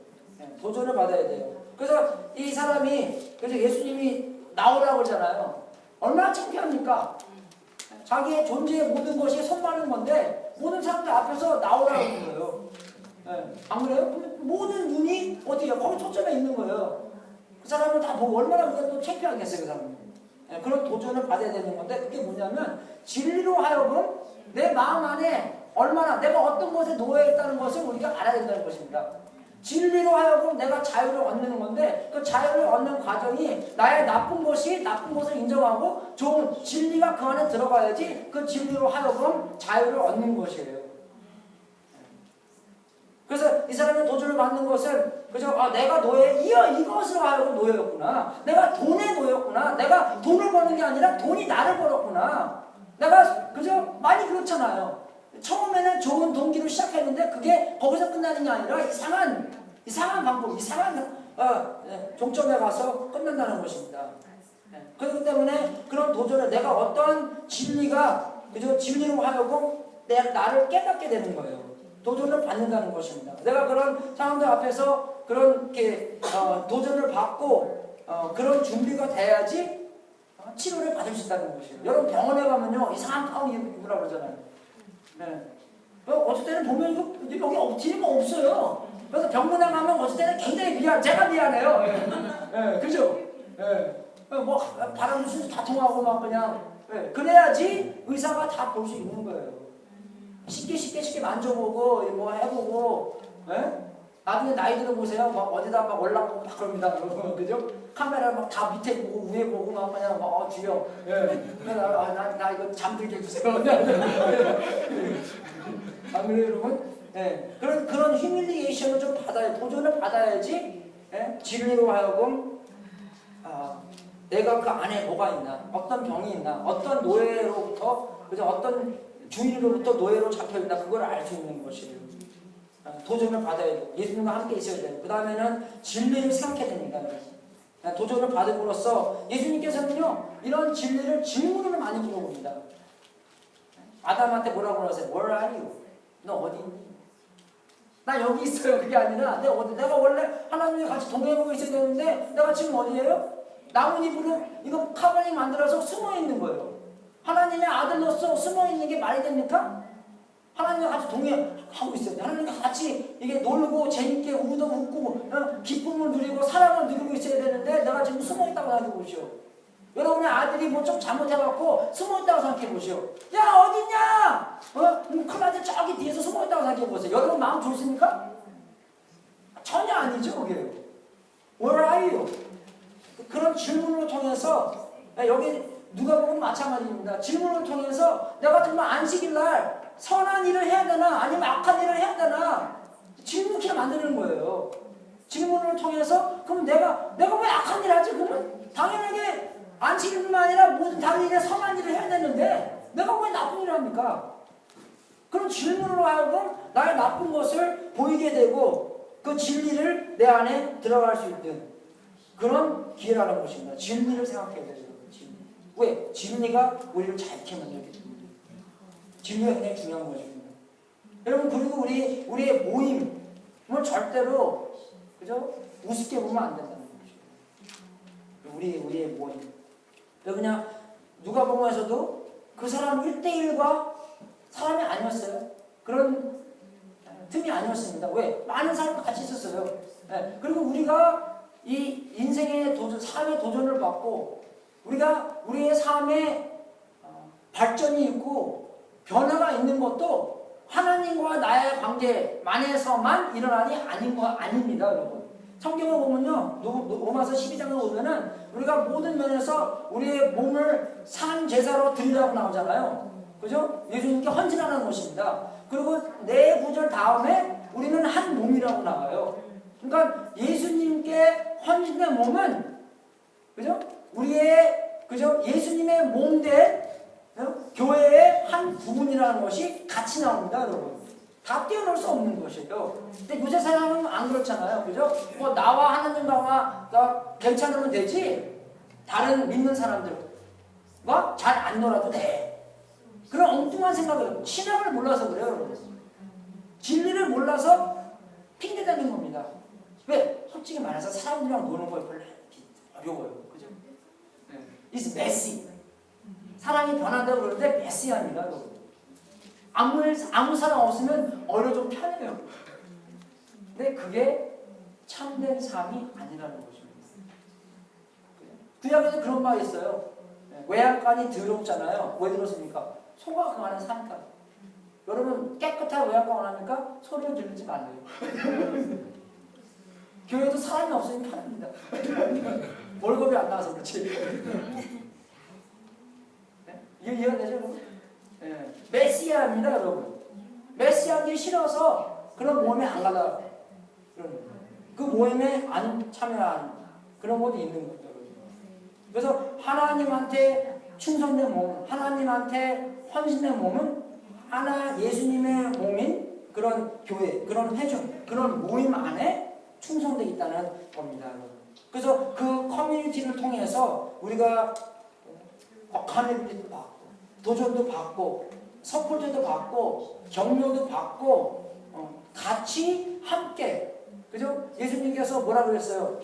도전을 받아야 돼요. 그래서 이 사람이, 그래서 예수님이 나오라고 그러잖아요. 얼마나 창피합니까? 자기의 존재의 모든 것이 손마는 건데 모든 사람들 앞에서 나오라고 하는 거예요. 예, 안 그래요? 모든 눈이 어디에 거기 초점에 있는 거예요. 그 사람을 다 보고 얼마나 우리가 또 창피하겠어요, 그 사람은. 예, 그런 도전을 받아야 되는 건데 그게 뭐냐면 진리로 하여금 내 마음 안에 얼마나 내가 어떤 것에 놓여있다는 것을 우리가 알아야 된다는 것입니다. 진리로 하여금 내가 자유를 얻는 건데 그 자유를 얻는 과정이 나의 나쁜 것이 나쁜 것을 인정하고 좋은 진리가 그 안에 들어가야지 그 진리로 하여금 자유를 얻는 것이에요. 그래서 이 사람의 도전을 받는 것은 그죠? 아, 내가 이것으로 하여금 노예였구나. 내가 돈에 노예였구나. 내가 돈을 버는 게 아니라 돈이 나를 벌었구나. 내가 그죠? 많이 그렇잖아요. 처음에는 좋은 동기로 시작했는데 그게 거기서 끝나는 게 아니라 이상한 방법, 이상한 종점에 가서 끝난다는 것입니다. 그렇기 때문에 그런 도전을 내가 어떠한 진리가 그죠? 진리로 하여금 나를 깨닫게 되는 거예요. 도전을 받는다는 것입니다. 내가 그런 사람들 앞에서 그런 도전을 받고 그런 준비가 돼야지 치료를 받을 수 있다는 것이에요. 여러분 병원에 가면요 이상한 가운 입으라고 그러잖아요. 네. 어쩔 때는 보면 이거 여기 엎드리는 거 없어요. 그래서 병원에 가면 어쩔 때는 굉장히 제가 미안해요. 예, 그죠? 예. 뭐 바람 순수 다 통하고 막 그냥 그래야지 의사가 다 볼 수 있는 거예요. 쉽게 만져보고 뭐 해보고 나중에 나이 들어보세요. 막 어디다 막 올라가고 막 그럽니다. 그죠? 카메라 막 다 밑에 보고 위에 보고 막 그냥 막 주여. 나 이거 잠들게 해주세요. 안 그래요, 여러분? 그런 휴밀리에이션을 좀 받아야 도전을 받아야지 진리로 하여금 내가 그 안에 뭐가 있나, 어떤 병이 있나, 어떤 노예로부터 그죠? 어떤 주인으로부터 노예로 잡혀있나 그걸 알 수 있는 것이에요. 도전을 받아야 돼요. 예수님과 함께 있어야 돼요. 그 다음에는 진리를 생각해야 됩니다. 도전을 받음으로써 예수님께서는요 이런 진리를 질문으로 많이 물어봅니다. 아담한테 뭐라고 그러세요? Where are you? 너 어디 있니? 나 여기 있어요. 그게 아니라 내가 원래 하나님과 같이 동행하고 있어야 되는데 내가 지금 어디예요? 나뭇잎으로 이거 카바닝 만들어서 숨어 있는 거예요. 하나님의 아들로서 숨어 있는 게 말이 됩니까? 하나님과 같이 동행하고 있어야 돼. 하나님과 같이 이게 놀고 재밌게 웃고 기쁨을 누리고 사랑을 누리고 있어야 되는데 내가 지금 숨어 있다고 생각해 보시오. 여러분의 아들이 뭐 좀 잘못해갖고 숨어 있다고 생각해 보시오. 야 어딨냐? 큰아들 저기 뒤에서 숨어 있다고 생각해 보세요. 여러분 마음 좋습니까? 전혀 아니죠 그게. Where are you? 그런 질문을 통해서 여기 누가복음 마찬가지입니다. 질문을 통해서 내가 정말 안식일날 선한 일을 해야 되나 아니면 악한 일을 해야 되나 질문케 만드는 거예요. 질문을 통해서 그럼 내가 왜 악한 일을 하지? 그러면 당연하게 안식일뿐만 아니라 모든 다른 일에 선한 일을 해야 되는데 내가 왜 나쁜 일을 합니까? 그런 질문으로 하여금 나의 나쁜 것을 보이게 되고 그 진리를 내 안에 들어갈 수 있는 그런 기회라는 것입니다. 진리를 생각해야 되죠. 왜? 진리가 우리를 자유케 만들기 때문에. 진리가 굉장히 중요한 것입니다. 여러분 그리고 우리의 모임을 절대로 그죠? 우습게 보면 안 된다는 것이에요. 우리의 모임. 그냥 누가복음에서도 그 사람 1대1과 사람이 아니었어요. 그런 틈이 아니었습니다. 왜? 많은 사람과 같이 있었어요. 그리고 우리가 이 인생의 도전, 삶의 도전을 받고 우리가 우리의 삶에 발전이 있고 변화가 있는 것도 하나님과 나의 관계만에서만 일어나니 아닙니다, 여러분. 성경을 보면요, 로마서 12장을 보면은 우리가 모든 면에서 우리의 몸을 산 제사로 드리라고 나오잖아요. 그죠? 예수님께 헌신하는 것입니다. 그리고 네 구절 다음에 우리는 한 몸이라고 나와요. 그러니까 예수님께 헌신된 몸은 그죠? 우리의 그죠? 예수님의 몸된 교회의 한 부분이라는 것이 같이 나옵니다, 여러분. 다 떼어놓을 수 없는 것이에요. 근데 요새 사람은 안 그렇잖아요, 그죠? 뭐 나와 하나님과 괜찮으면 되지. 다른 믿는 사람들과 잘 안 놀아도 돼. 그런 엉뚱한 생각을 신학을 몰라서 그래요, 여러분. 진리를 몰라서 핑계 대는 겁니다. 왜? 솔직히 말해서 사람들이랑 노는 거 별로 어려워요. 그죠? It's messy. 사람이 변한다고 그러는데 메시아입니다. 아무 사람 없으면 오히려 좀 편해요. 근데 그게 참된 삶이 아니라는 것입니다. 구약에도 그런 말이 있어요. 외양간이 더럽잖아요. 왜 들었습니까? 소가 그 안에 사니까. 여러분 깨끗한 외양간 원합니까? 소리를 지르지 말래요. 교회도 사람이 없으니까 편합니다. 월급이 안 나와서 그렇지. 이게 이해가 되죠, 여러분? 네. 메시아입니다, 여러분. 메시아기 싫어서 그런 모임에 안 가다. 그 모임에 안 참여하는 그런 것도 있는 거죠. 그래서 하나님한테 충성된 몸, 하나님한테 헌신된 몸은 하나 예수님의 몸인 그런 교회, 그런 회중, 그런 모임 안에 충성되어 있다는 겁니다. 그래서 그 커뮤니티를 통해서 우리가 커뮤니티도 받고 도전도 받고 서포트도 받고 격려도 받고 같이 함께 그죠? 예수님께서 뭐라 그랬어요?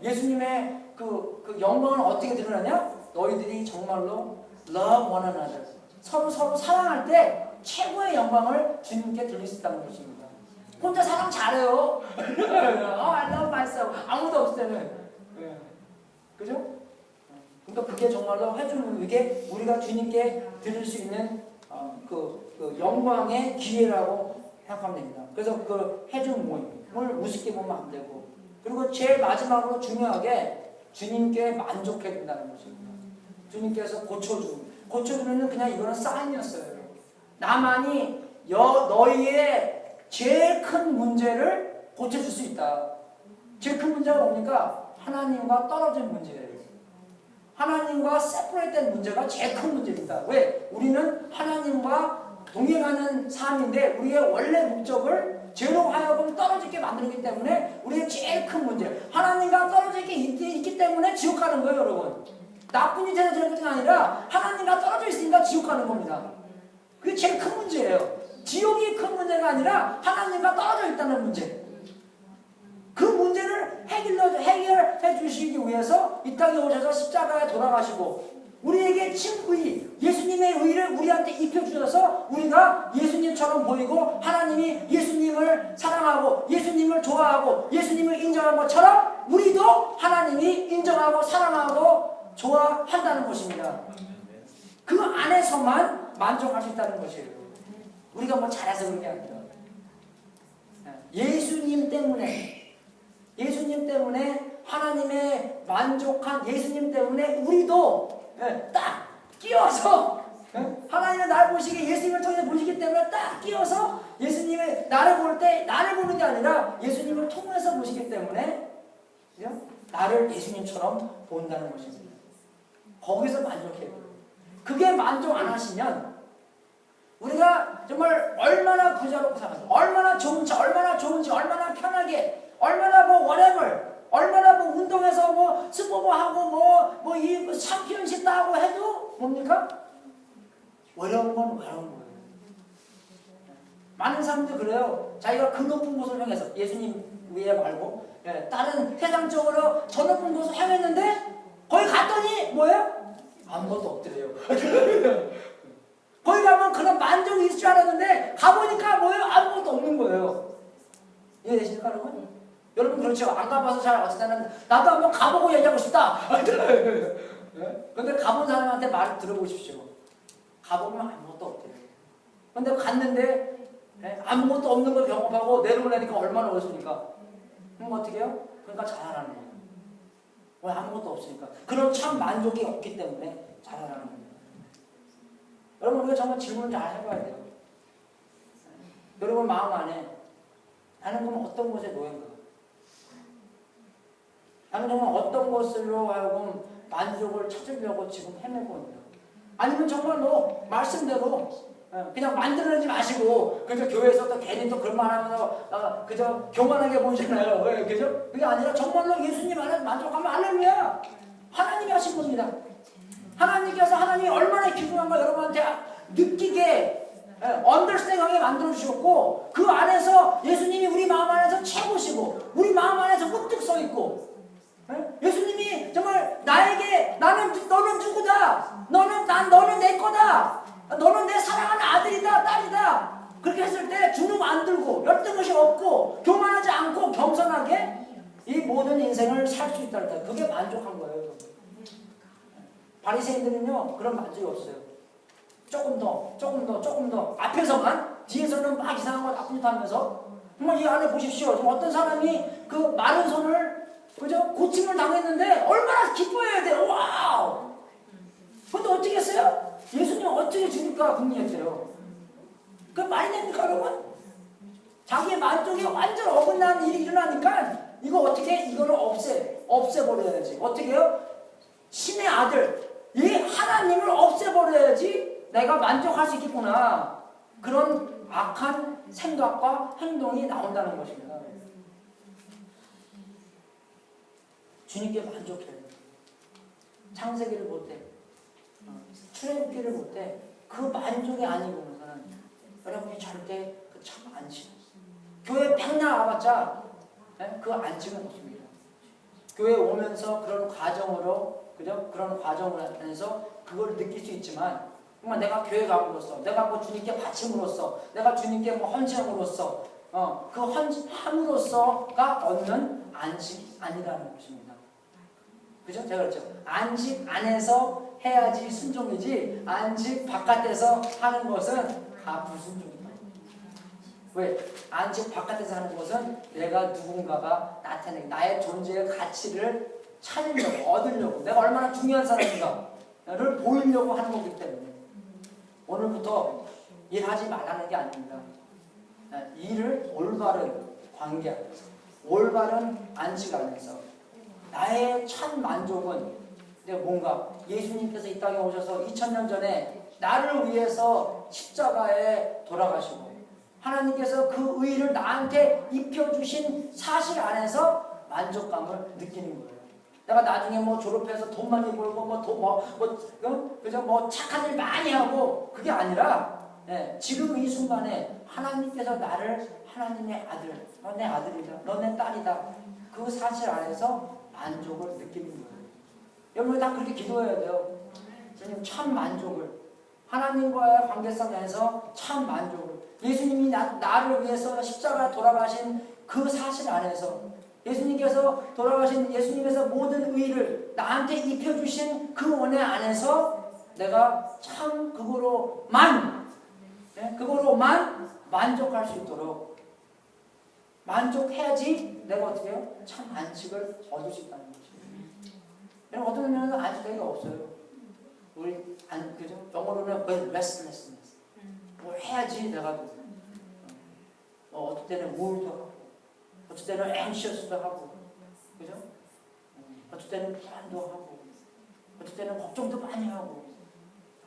예수님의 그 영광을 어떻게 드러나냐? 너희들이 정말로 love one another 서로 사랑할 때 최고의 영광을 주님께 드릴 수 있다는 것입니다. 혼자 사랑 잘해요. I love myself. 아무도 없을 때는. 그죠? 그러니까 그게 정말로 회중에게 우리가 주님께 드릴 수 있는 그 영광의 기회라고 생각하면 됩니다. 그래서 그 회중 모임을 우습게 보면 안 되고 그리고 제일 마지막으로 중요하게 주님께 만족해야 된다는 것입니다. 주님께서 고쳐주는 그냥 이거는 사인이었어요. 나만이 너희의 제일 큰 문제를 고쳐줄 수 있다. 제일 큰 문제가 뭡니까? 하나님과 떨어진 문제예요. 하나님과 세퍼레이트된 문제가 제일 큰 문제입니다. 왜? 우리는 하나님과 동행하는 삶인데 우리의 원래 목적을 죄로 하여금 떨어지게 만들기 때문에 우리의 제일 큰 문제 하나님과 떨어지게 있기 때문에 지옥 가는 거예요. 여러분 나쁜 일이 되는 것이 아니라 하나님과 떨어져 있으니까 지옥 가는 겁니다. 그게 제일 큰 문제예요. 지옥이 큰 문제가 아니라 하나님과 떨어져 있다는 문제. 그 문제를 해결해 주시기 위해서 이 땅에 오셔서 십자가에 돌아가시고 우리에게 친구의 예수님의 의를 우리한테 입혀주셔서 우리가 예수님처럼 보이고 하나님이 예수님을 사랑하고 예수님을 좋아하고 예수님을 인정한 것처럼 우리도 하나님이 인정하고 사랑하고 좋아한다는 것입니다. 그 안에서만 만족할 수 있다는 것이에요. 우리가 뭐 잘해서 그런 게 아니라 예수님 때문에 하나님의 만족한 예수님 때문에 우리도 딱 끼어서 하나님은 나를 보시기 예수님을 통해서 보시기 때문에 딱 끼어서 예수님의 나를 볼 때 나를 보는 게 아니라 예수님을 통해서 보시기 때문에 나를 예수님처럼 본다는 것입니다. 거기서 만족해요. 그게 만족 안 하시면 우리가 정말 얼마나 부자롭고 살아서 얼마나 좋은지 얼마나 편하게 얼마나 뭐 whatever 얼마나 뭐 운동해서 뭐 스포부 하고 이 챔피언십 따고 해도 뭡니까? 어려운 건 어려운 거예요. 많은 사람들 그래요. 자기가 그 높은 곳을 향해서 예수님 위에 말고 다른 세상적으로 저 높은 곳을 향했는데 거기 갔더니 뭐예요? 아무것도 없더래요. 거기 가면 그런 만족이 있을 줄 알았는데 가보니까 뭐예요? 아무것도 없는 거예요. 이해되십니까 여러분? 여러분 그렇죠? 안 가봐서 잘 어떨 때는 나도 한번 가보고 얘기하고 싶다. 근데 가본 사람한테 말을 들어보십시오. 가보면 아무것도 없대요. 근데 갔는데 아무것도 없는 걸 경험하고 내려오려니까 얼마나 어렵습니까? 그럼 어떻게 해요? 그러니까 잘하는 거예요. 왜 아무것도 없으니까. 그런 참 만족이 없기 때문에 잘하는 거예요. 여러분 우리가 정말 질문을 잘 해봐야 돼요. 여러분 마음 안에 나는 그럼 어떤 곳에 놓인가? 나는 정말 어떤 것으로 하여금 만족을 찾으려고 지금 헤매고 있나? 아니면 정말로 말씀대로 그냥 만들어내지 마시고 그저 교회에서 또 괜히 또 그런 말 하면서 그저 교만하게 보이잖아요. 왜 그죠? 그게 아니라 정말로 예수님 안에 만족하면 할렐루야. 하나님이 하신 겁니다. 하나님께서 하나님이 얼마나 기도한가 여러분한테 느끼게 언더스탠딩하게 만들어 주셨고 그 안에서 예수님이 우리 마음 안에서 최고시고 우리 마음 안에서 우뚝 서 있고 예수님이 정말 나에게 너는 누구다? 너는 내 인생을 살 수 있다는 거예요. 그게 만족한 거예요. 여러분. 바리새인들은요 그런 만족이 없어요. 조금 더 앞에서만 뒤에서는 막 이상한 거 나쁜 짓 하면서 정말 이 안에 보십시오. 지금 어떤 사람이 그 마른 손을 그죠 고침을 당했는데 얼마나 기뻐해야 돼요. 와우. 근데 어떻게 했어요? 예수님 어떻게 죽일까 궁리했대요. 그 말이 됩니까 여러분? 자기의 만족이 완전 어긋나는 일이 일어나니까 이거 어떻게 이거를 없애버려야지. 어떻게 해요? 신의 아들 이 하나님을 없애버려야지 내가 만족할 수 있겠구나. 그런 악한 생각과 행동이 나온다는 것입니다. 주님께 만족해요. 창세기를 못해. 출애굽기를 못해. 그 만족이 아니고는 여러분이 절대 그 참 안식. 교회 백날 와봤자 그 안식은 없습니다. 교회 오면서 그런 과정으로 그죠? 그런 과정을 하면서 그걸 느낄 수 있지만 정말 내가 교회 가고로서 내가 뭐 주님께 바침으로써 내가 주님께 뭐 헌신함으로써 그 헌신함으로써가 얻는 안식이 아니라는 것입니다. 그죠? 제가 그랬죠. 안식 안에서 해야지 순종이지 안식 바깥에서 하는 것은 다 불순종이다. 왜? 안식 바깥에서 하는 것은 내가 누군가가 나타내고 나의 존재의 가치를 찾으려고 얻으려고 내가 얼마나 중요한 사람인가를 보이려고 하는 거기 때문에 오늘부터 일하지 말라는 게 아닙니다. 일을 올바른 관계 안에서 올바른 안식 안에서 나의 첫 만족은 뭔가 예수님께서 이 땅에 오셔서 2000년 전에 나를 위해서 십자가에 돌아가시고 하나님께서 그 의의를 나한테 입혀주신 사실 안에서 만족감을 느끼는 거예요. 내가 나중에 뭐 졸업해서 돈 많이 벌고 그죠? 뭐 착한 일 많이 하고 그게 아니라 지금 이 순간에 하나님께서 나를 하나님의 아들, 너 내 아들이다, 너 내 딸이다 그 사실 안에서 만족을 느끼는 거예요. 여러분 다 그렇게 기도해야 돼요. 주님 참 만족을 하나님과의 관계성 안에서 참 만족을 예수님이 나를 위해서 십자가 돌아가신 그 사실 안에서 예수님께서 돌아가신 예수님께서 모든 의의를 나한테 입혀주신 그 은혜 안에서 내가 참 그거로만 만족할 수 있도록 만족해야지 내가 어떻게 해요? 참 안식을 얻을 수 있다는 거죠. 여러분 어떤 면에서 안식이 없어요. 우리 그죠? 영어로는 restlessness. 뭘 해야지 내가 어떨 때는 우울도 하고 어떨 때는 anxious도 하고 그죠? 어떨 때는 불안도 하고 어떨 때는 걱정도 많이 하고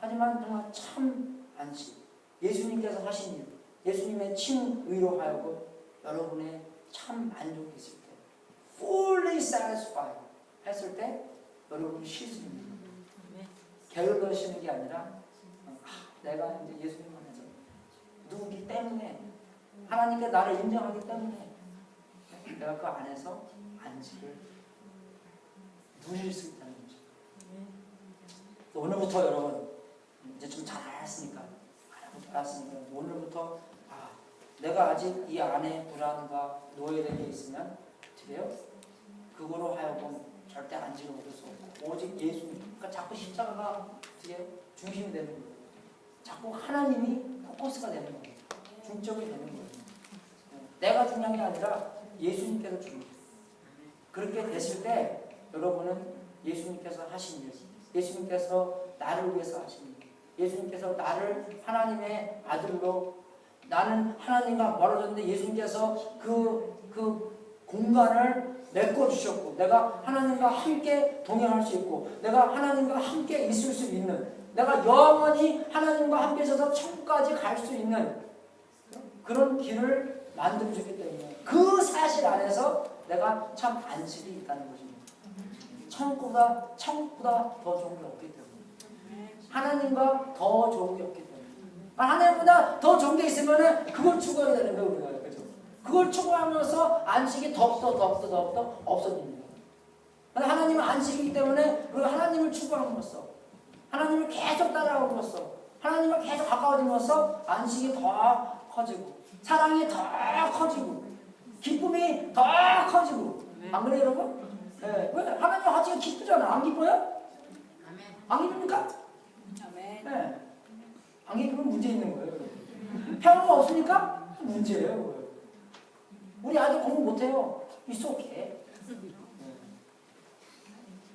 하지만 정말 참 안식 예수님께서 하신 일 예수님의 칭의로 하여금 여러분의 참 만족이 있을 때 fully satisfied 했을 때 여러분이 쉴 수 있는 게을러지는 게 아니라 내가 이제 예수님 안에서 누구기 때문에 하나님께 나를 인정하기 때문에 내가 그 안에서 안식을 누릴 수 있다는 거죠. 오늘부터 여러분 이제 좀 잘 알았으니까 오늘부터 내가 아직 이 안에 불안과 노예된 게 있으면 어떻게 해요? 그거로 하여금 절대 안식을 얻을 수 없고 오직 예수님 그러니까 자꾸 십자가가 어떻게 중심이 되는 거예요. 자꾸 하나님이 포커스가 되는 거예요. 중점이 되는 거예요. 내가 중요한 게 아니라 예수님께서 중요해요. 그렇게 됐을 때 여러분은 예수님께서 하신 일 예수님께서 나를 위해서 하신 일 예수님께서 나를 하나님의 아들로 나는 하나님과 멀어졌는데 예수님께서 그 공간을 메꿔주셨고 내가 하나님과 함께 동행할 수 있고 내가 하나님과 함께 있을 수 있는 내가 영원히 하나님과 함께 있어서 천국까지 갈 수 있는 그런 길을 만들어주기 때문에 그 사실 안에서 내가 참 안식이 있다는 것입니다. 천국보다 더 좋은 게 없기 때문에 하나님과 더 좋은 게 없기 때문에 하나님보다 더 좋은 게 있으면 그걸 추구해야 되는 거예요. 우리가 그렇죠? 그걸 추구하면서 안식이 더욱더 없어집니다. 하나님은 안식이기 때문에 우리가 하나님을 추구함으로써 하나님을 계속 따라함으로써 하나님과 계속 가까워짐으로써 안식이 더 커지고 사랑이 더 커지고 기쁨이 더 커지고 안 그래요 여러분? 예, 왜? 하나님 하지가 기쁘잖아. 안 기뻐요?
아멘.
안 기쁩니까?
아멘.
예. 안 기쁘면 문제 있는 거예요. 평화가 없으니까 문제예요. 우리 아들 공부 못해요. It's okay.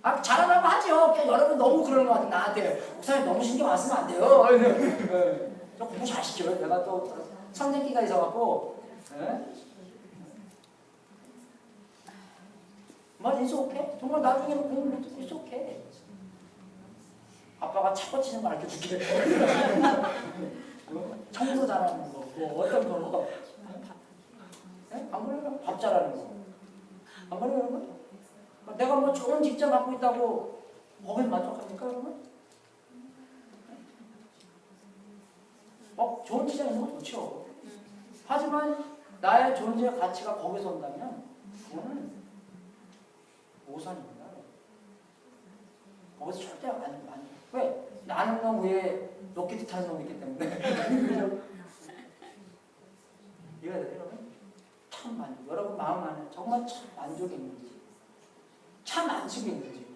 아, 잘하라고 하죠. 여러분 너무 그러는 것 같아요. 나한테. 목사님 너무 신경 안 쓰면 안 돼요. 예. 저 공부 잘 시켜요. 내가 또 선생기가 있어갖고. 예? 정말 it's okay. 정말 나중에는 공부 못해도 it's okay. 아빠가 차고 치는 거 알려줄게. 청소 잘하는 거, 뭐 어떤 거. 네? 안 그래요? 밥 잘하는 거. 안 그래요, 여러분? 내가 뭐 좋은 직장 갖고 있다고 거기에 만족합니까, 여러분? 좋은 직장 있는 거 좋죠. 하지만 나의 존재 가치가 거기서 온다면 그거는 오산입니다. 거기서 절대 안. 왜? 나는 놈 위에 로켓 타는 놈이 있기 때문에. 이해가 돼요, 여러분? 참 만족. 여러분 마음 안에 정말 참 만족이 있는지, 참 안식이 있는지,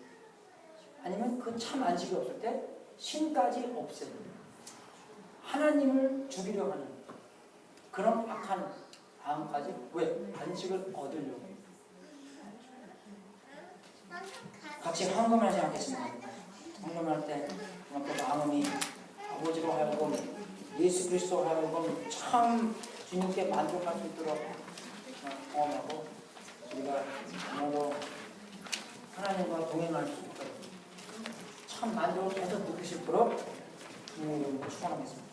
아니면 그 참 안식이 없을 때 신까지 없애는 하나님을 죽이려 하는 그런 악한 마음까지 왜? 안식을 얻으려고. 같이 헌금을 생각했습니다. 헌금할 때 그 마음이 아버지로 하여금 예수 그리스도로 하여금 참 주님께 만족할 수 있도록 경험하고 우리가 정말로 하나님과 동행할 수 있도록 참 만족을 계속 느낄 수 있도록 주님을 축원하겠습니다.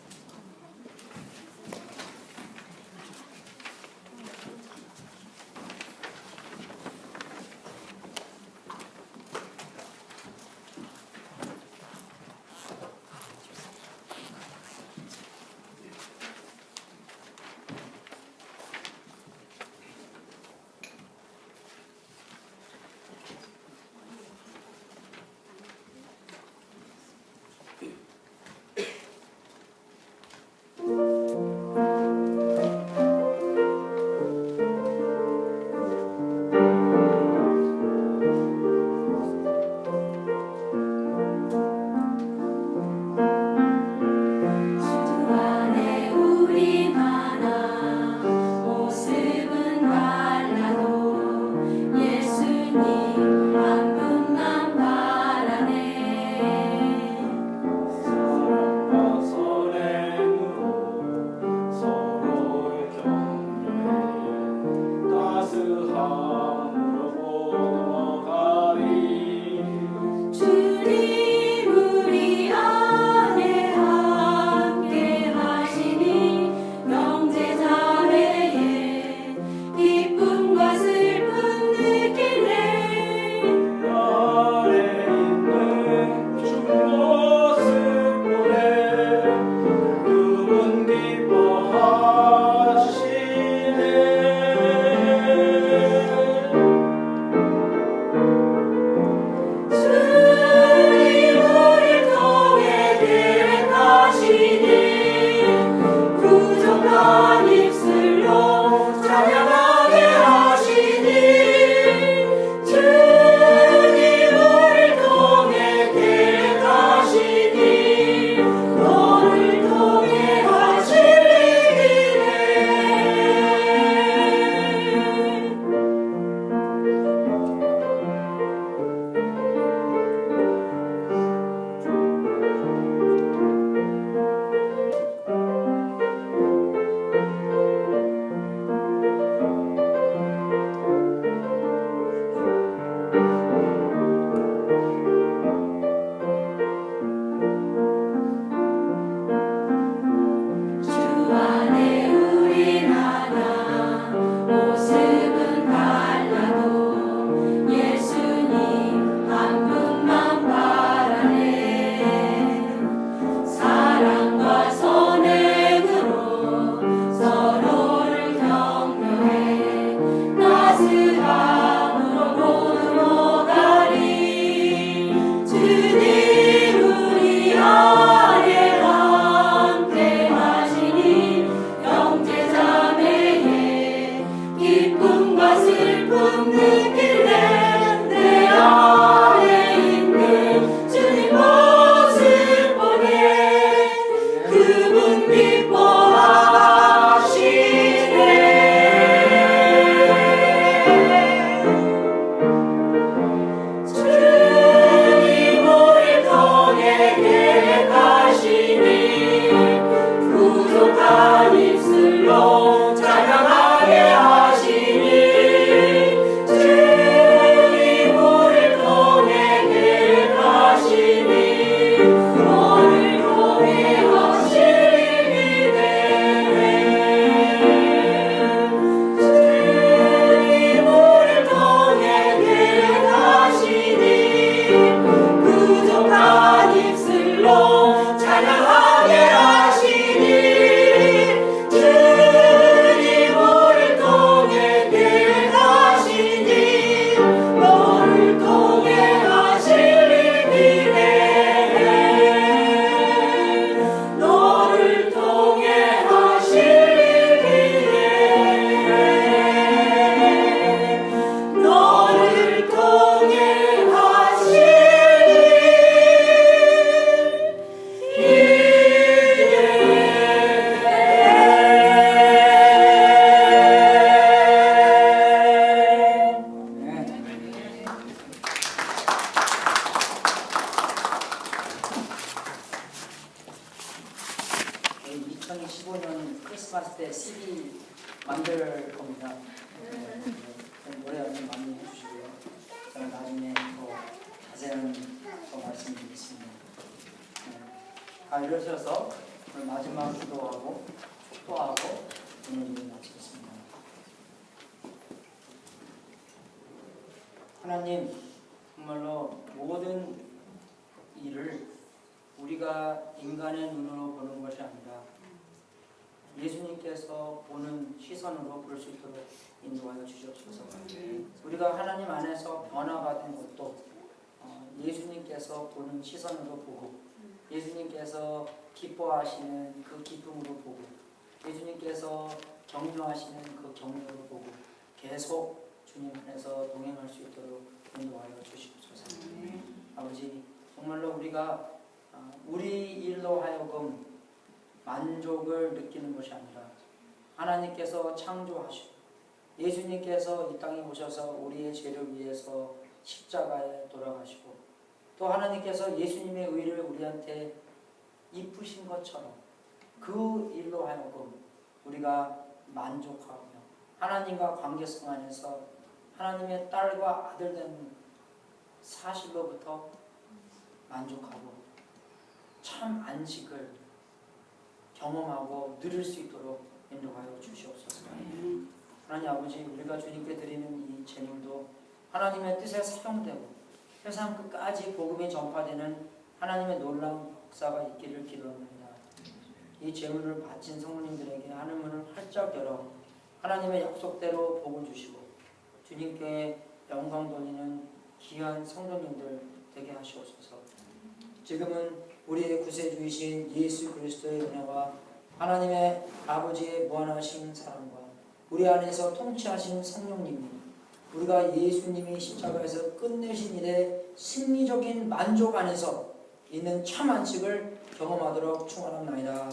샀을 때 CD 만들 겁니다. 노래 좀 많이 해주시고요. 저는 나중에 더 자세한 더 말씀드리겠습니다. 이러셔서 오늘 마지막 기도하고 축도하고 오늘 예배 마치겠습니다. 하나님, 정말로 모든 일을 우리가 인간의 눈으로 보는 것이 아니라 예수님께서 보는 시선으로 볼 수 있도록 인도하여 주시옵소서. 우리가 하나님 안에서 변화받은 것도 예수님께서 보는 시선으로 보고 예수님께서 기뻐하시는 그 기쁨으로 보고 예수님께서 격려하시는 그 격려로 보고 계속 주님 안에서 동행할 수 있도록 인도하여 주시옵소서. 아버지, 정말로 우리가 우리 일로 하여금 만족을 느끼는 것이 아니라 하나님께서 창조하시고 예수님께서 이 땅에 오셔서 우리의 죄를 위해서 십자가에 돌아가시고 또 하나님께서 예수님의 의를 우리한테 입으신 것처럼 그 일로 하여금 우리가 만족하며 하나님과 관계성 안에서 하나님의 딸과 아들 되는 사실로부터 만족하고 참 안식을 경험하고 누릴 수 있도록 인도하여 주시옵소서. 하나님 아버지, 우리가 주님께 드리는 이 제물도 하나님의 뜻에 사용되고 세상 끝까지 복음이 전파되는 하나님의 놀라운 역사가 있기를 기도합니다. 이 제물을 바친 성도님들에게 하늘문을 활짝 열어 하나님의 약속대로 복을 주시고 주님께 영광 돌리는 귀한 성도님들 되게 하시옵소서. 지금은 우리의 구세주이신 예수 그리스도의 은혜와 하나님의 아버지의 무한하신 사랑과 우리 안에서 통치하신 성령님이 우리가 예수님이 십자가에서 끝내신 일의 심리적인 만족 안에서 있는 참 안식을 경험하도록 축원합니다.